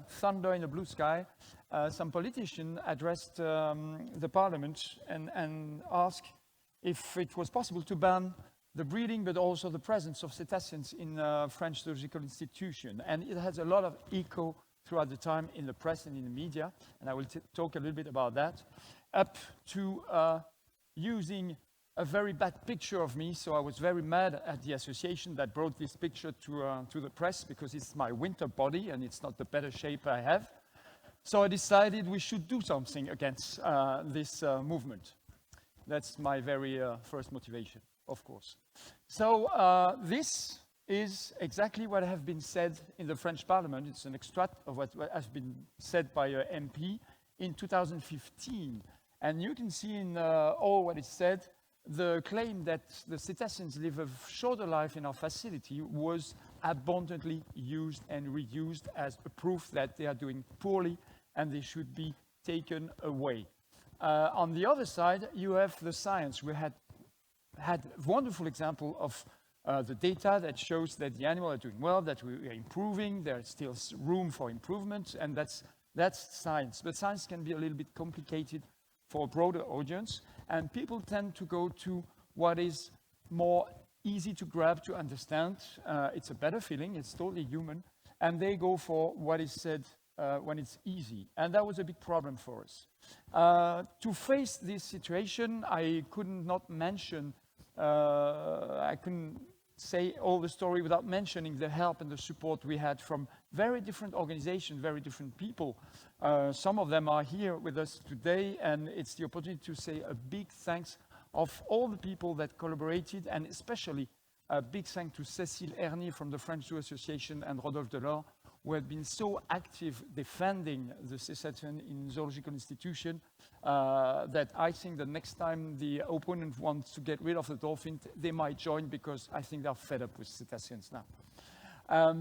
thunder in the blue sky, some politician addressed the parliament and asked if it was possible to ban the breeding but also the presence of cetaceans in French Zoological Institution. And it has a lot of echo throughout the time in the press and in the media, and I will talk a little bit about that, up to using a very bad picture of me. So I was very mad at the association that brought this picture to the press because it's my winter body and it's not the better shape I have. So I decided we should do something against this movement. That's my very first motivation, of course. So this is exactly what has been said in the French Parliament. It's an extract of what has been said by an MP in 2015. And you can see in all what it said, the claim that the cetaceans live a shorter life in our facility was abundantly used and reused as a proof that they are doing poorly and they should be taken away. On the other side, you have the science. We had a wonderful example of the data that shows that the animals are doing well, that we are improving, there's still room for improvement, and that's science. But science can be a little bit complicated for a broader audience, and people tend to go to what is more easy to grab, to understand. It's a better feeling, it's totally human. And they go for what is said when it's easy. And that was a big problem for us. To face this situation, I couldn't not mention, I couldn't say all the story without mentioning the help and the support we had from very different organizations, very different people. Some of them are here with us today, and it's the opportunity to say a big thanks of all the people that collaborated, and especially a big thanks to Cécile Erny from the French Zoo Association and Rodolphe Delors, who have been so active defending the cessation in zoological institution that I think the next time the opponent wants to get rid of the dolphin, they might join, because I think they're fed up with cetaceans now. I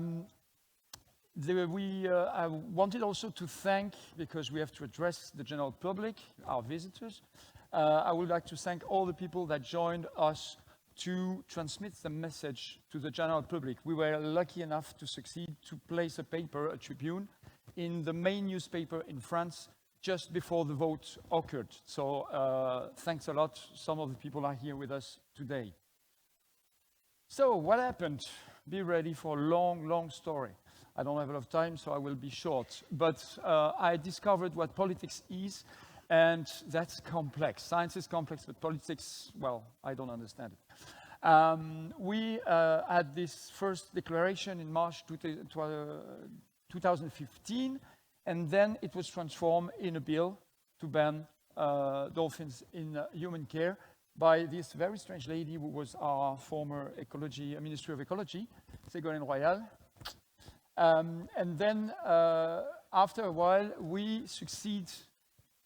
wanted also to thank, because we have to address the general public, our visitors, I would like to thank all the people that joined us to transmit the message to the general public. We were lucky enough to succeed to place a paper, a tribune, in the main newspaper in France just before the vote occurred. So thanks a lot. Some of the people are here with us today. So what happened? Be ready for a long, long story. I don't have a lot of time, so I will be short. But I discovered what politics is, and that's complex. Science is complex, but politics, well, I don't understand it. We had this first declaration in March 2015, and then it was transformed in a bill to ban dolphins in human care by this very strange lady who was our former Ministry of Ecology, Ségolène Royal. And then after a while, we succeed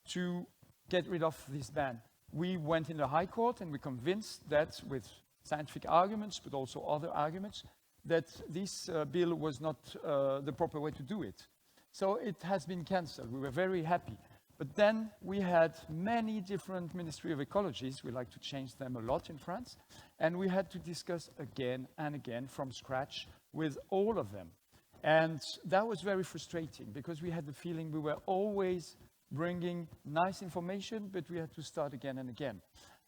to get rid of this ban. We went in the High Court and we convinced that, with scientific arguments, but also other arguments, that this bill was not the proper way to do it. So it has been cancelled. We were very happy. But then we had many different Ministry of Ecologies. We like to change them a lot in France. And we had to discuss again and again from scratch with all of them. And that was very frustrating, because we had the feeling we were always bringing nice information, but we had to start again and again.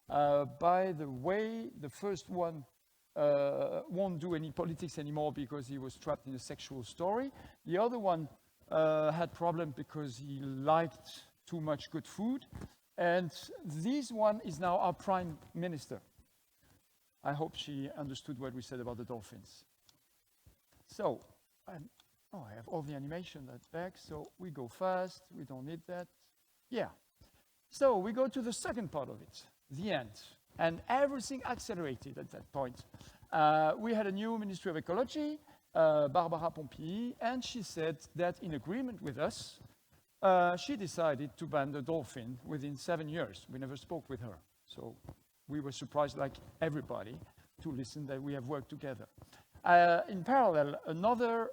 By the way, the first one won't do any politics anymore because he was trapped in a sexual story. The other one had problems because he liked too much good food. And this one is now our Prime Minister. I hope she understood what we said about the dolphins. So, I have all the animation that's back, so we go fast, we don't need that. Yeah. So we go to the second part of it, the end. And everything accelerated at that point. We had a new Ministry of Ecology, Barbara Pompili, and she said that in agreement with us, she decided to ban the dolphin within 7 years. We never spoke with her. So we were surprised, like everybody, to listen that we have worked together. In parallel, another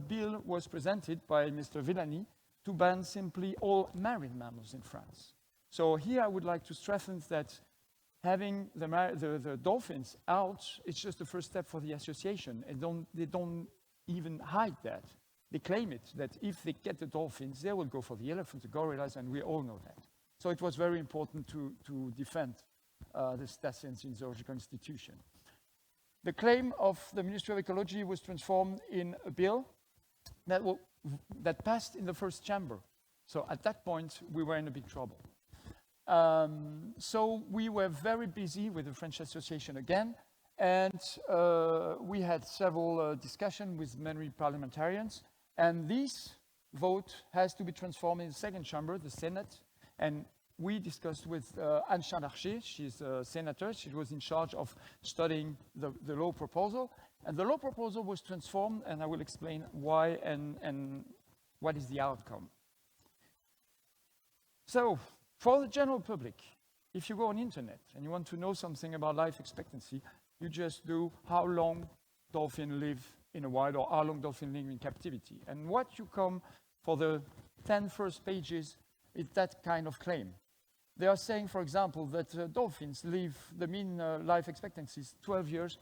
bill was presented by Mr. Villani to ban simply all marine mammals in France. So here I would like to strengthen that having the dolphins out, it's just the first step for the association. And they don't even hide that. They claim it, that if they get the dolphins, they will go for the elephants, the gorillas, and we all know that. So it was very important to defend the cetaceans in zoological institution. The claim of the Ministry of Ecology was transformed in a bill that passed in the first chamber. So at that point, we were in a big trouble. So we were very busy with the French Association again, and we had several discussions with many parliamentarians, and this vote has to be transformed in the second chamber, the Senate, and we discussed with Anne Charles-Larcher. She's a senator. She was in charge of studying the law proposal. And the law proposal was transformed, and I will explain why and what is the outcome. So, for the general public, if you go on internet and you want to know something about life expectancy, you just do how long dolphins live in the wild or how long dolphins live in captivity. And what you come for the 10 first pages is that kind of claim. They are saying, for example, that dolphins live, the mean life expectancy is 12 years,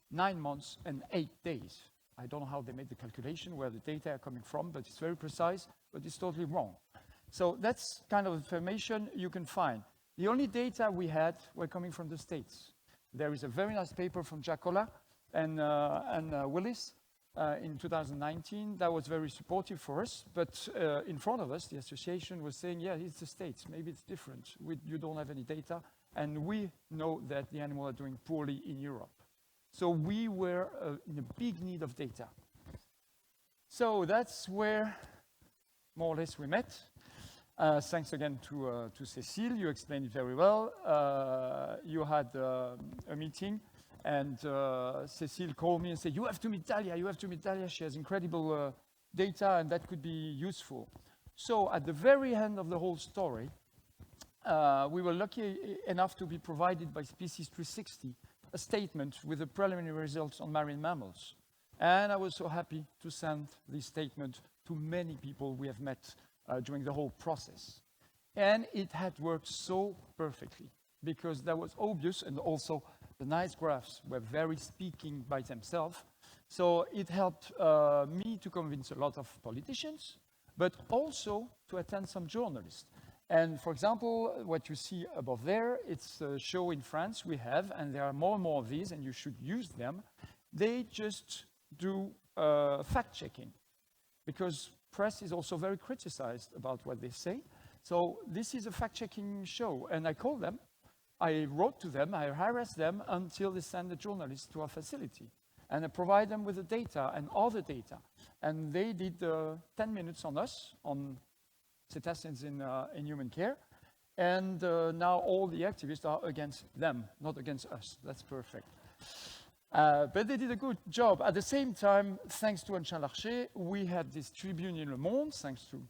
9 months, and 8 days. I don't know how they made the calculation, where the data are coming from, but it's very precise, but it's totally wrong. So that's kind of information you can find. The only data we had were coming from the States. There is a very nice paper from Giacola and Willis in 2019 that was very supportive for us. But in front of us, the association was saying, yeah, it's the States, maybe it's different. You don't have any data, and we know that the animals are doing poorly in Europe. So we were in a big need of data. So that's where more or less we met. Thanks again to Cécile, you explained it very well. You had a meeting, and Cécile called me and said, you have to meet Dalia, you have to meet Dalia. She has incredible data, and that could be useful. So at the very end of the whole story, we were lucky enough to be provided by Species 360 a statement with the preliminary results on marine mammals. And I was so happy to send this statement to many people we have met during the whole process. And it had worked so perfectly because that was obvious, and also the nice graphs were very speaking by themselves. So it helped me to convince a lot of politicians, but also to attend some journalists. And for example, what you see above there, it's a show in France we have, and there are more and more of these, and you should use them. They just do fact-checking, because press is also very criticized about what they say. So this is a fact-checking show, and I called them, I wrote to them, I harassed them until they send the journalists to our facility. And I provide them with the data and all the data. And they did 10 minutes on us, on cetaceans in human care. And now all the activists are against them, not against us. That's perfect. But they did a good job. At the same time, thanks to Anchin Larcher, we had this tribune in Le Monde, thanks to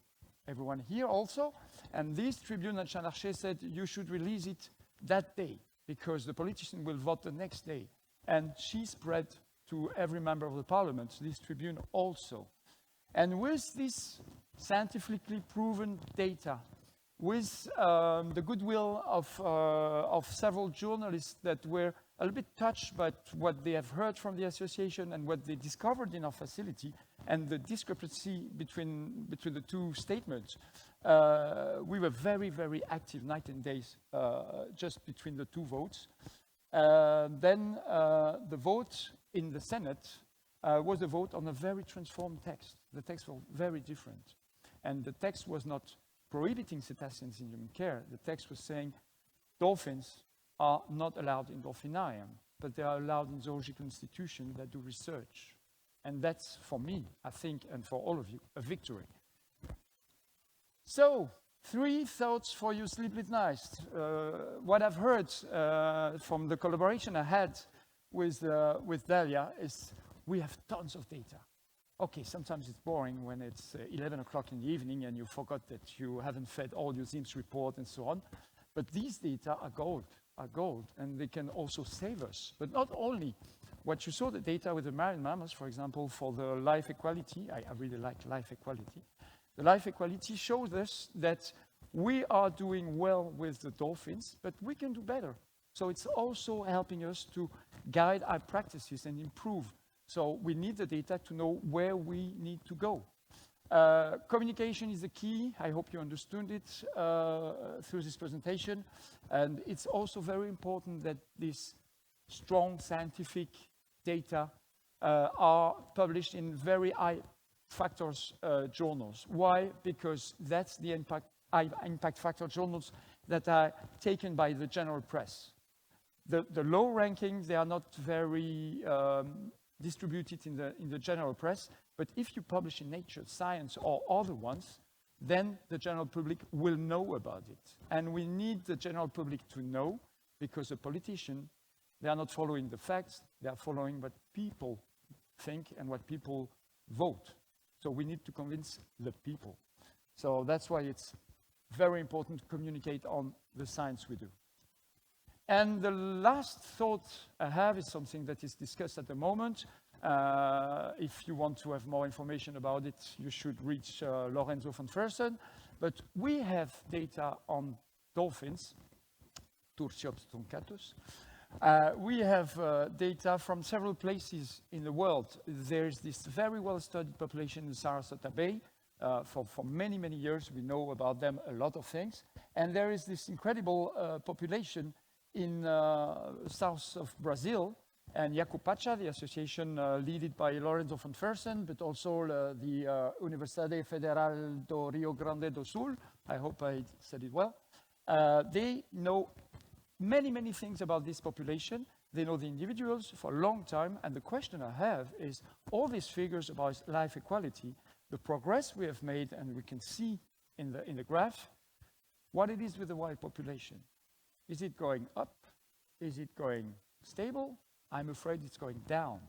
everyone here also. And this tribune, Anchin Larcher said, you should release it that day, because the politician will vote the next day. And she spread to every member of the parliament, this tribune also. And with this scientifically proven data, with the goodwill of several journalists that were a little bit touched by what they have heard from the association and what they discovered in our facility, and the discrepancy between the two statements, we were very, very active night and days just between the two votes. Then the vote in the Senate was a vote on a very transformed text. The text was very different. And the text was not prohibiting cetaceans in human care. The text was saying dolphins are not allowed in dolphinarium, but they are allowed in zoological institutions that do research. And that's, for me, I think, and for all of you, a victory. So, 3 thoughts for you sleepless nights. What I've heard from the collaboration I had with Dalia is we have tons of data. Okay, sometimes it's boring when it's 11 o'clock in the evening and you forgot that you haven't fed all your Zjef's report and so on. But these data are gold, and they can also save us. But not only what you saw, the data with the marine mammals, for example, for the life equality, I really like life equality. The life equality shows us that we are doing well with the dolphins, but we can do better. So it's also helping us to guide our practices and improve. So we need the data to know where we need to go. Communication is the key. I hope you understood it through this presentation. And it's also very important that these strong scientific data are published in very high factors journals. Why? Because that's the impact factor journals that are taken by the general press. The low rankings, they are not very distributed in the general press, but if you publish in Nature, Science, or other ones, then the general public will know about it. And we need the general public to know, because the politicians, they are not following the facts, they are following what people think and what people vote. So we need to convince the people. So that's why it's very important to communicate on the science we do. And the last thought I have is something that is discussed at the moment. If you want to have more information about it, you should reach Lorenzo van Versen. But we have data on dolphins, Tursiops truncatus. We have data from several places in the world. There's this very well-studied population in Sarasota Bay. For many, many years, we know about them a lot of things. And there is this incredible population in south of Brazil, and Yacupacha, the association led by Lorenzo von Fersen, but also the Universidade Federal do Rio Grande do Sul, I hope I said it well. They know many, many things about this population. They know the individuals for a long time, and the question I have is, all these figures about life equality, the progress we have made, and we can see in the graph, what it is with the wild population. Is it going up? Is it going stable? I'm afraid it's going down.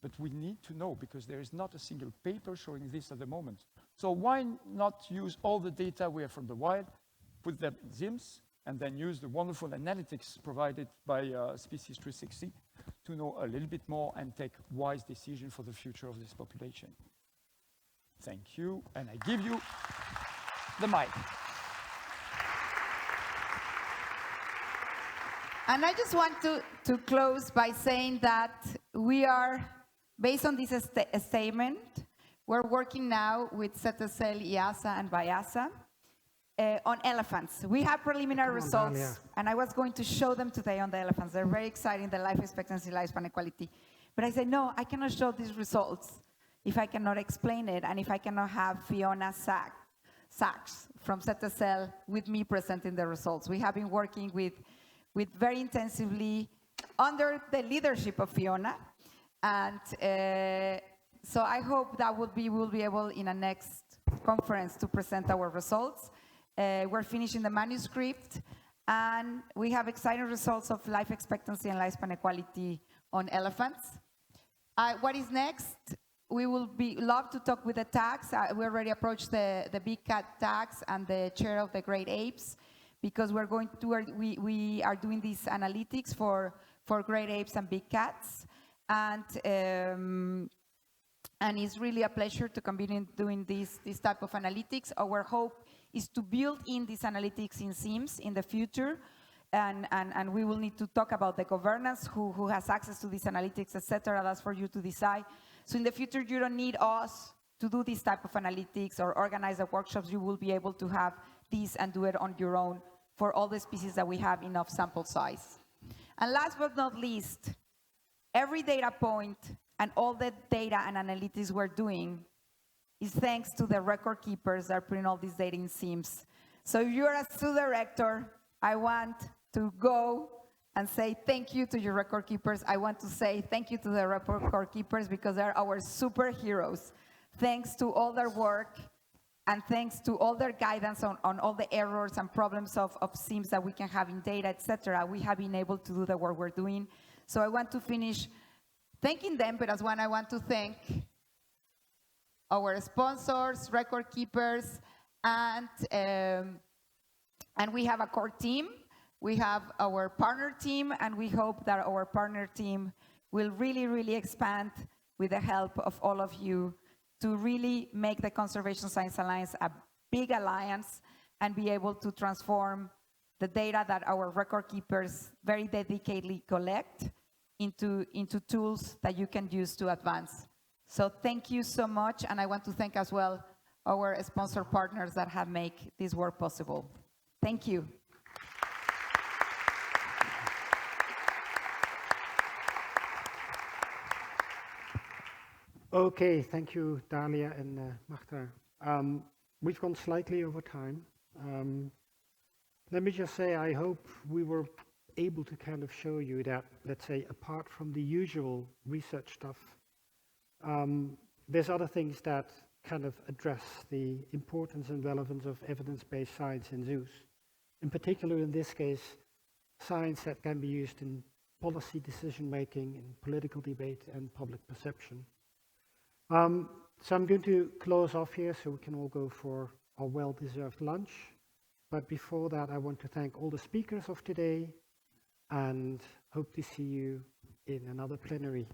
But we need to know, because there is not a single paper showing this at the moment. So why not use all the data we have from the wild, put them in ZIMS, and then use the wonderful analytics provided by Species 360 to know a little bit more and take wise decisions for the future of this population. Thank you, and I give you the mic. And I just want to close by saying that we are, based on this statement, we're working now with ZSL, EAZA, and BIAZA on elephants. We have preliminary results, Dalia. and I was going to show them today on the elephants. They're very exciting, the life expectancy, lifespan equality. But I said, no, I cannot show these results if I cannot explain it, and if I cannot have Fiona Sachs from ZSL with me presenting the results. We have been working with very intensively under the leadership of Fiona, and so I hope that we'll be able in a next conference to present our results. We're finishing the manuscript, and we have exciting results of life expectancy and lifespan equality on elephants. What is next? We will love to talk with the tags. We already approached the big cat tags and the chair of the great apes, because we are doing these analytics for great apes and big cats, and it's really a pleasure to continue doing this type of analytics. Our hope is to build in these analytics in SIMS in the future, and we will need to talk about the governance, who has access to these analytics, etc. That's for you to decide. So in the future, you don't need us to do this type of analytics or organize the workshops. You will be able to have these and do it on your own for all the species that we have enough sample size. And last but not least, every data point and all the data and analytics we're doing is thanks to the record keepers that are putting all this data in SIMS. So if you're a zoo director, I want to go and say thank you to your record keepers. I want to say thank you to the record keepers, because they're our superheroes. Thanks to all their work, and thanks to all their guidance on all the errors and problems of SIMS that we can have in data, etc., we have been able to do the work we're doing. So I want to finish thanking them, but as one, I want to thank our sponsors, record keepers, and we have a core team. We have our partner team, and we hope that our partner team will really, really expand with the help of all of you to really make the Conservation Science Alliance a big alliance and be able to transform the data that our record keepers very dedicatedly collect into tools that you can use to advance. So thank you so much, and I want to thank as well our sponsor partners that have made this work possible. Thank you. Okay, thank you, Dalia and Marta. We've gone slightly over time. Let me just say, I hope we were able to kind of show you that, let's say, apart from the usual research stuff, there's other things that kind of address the importance and relevance of evidence-based science in zoos. In particular, in this case, science that can be used in policy decision-making, in political debate, and public perception. So I'm going to close off here so we can all go for our well-deserved lunch. But before that, I want to thank all the speakers of today and hope to see you in another plenary.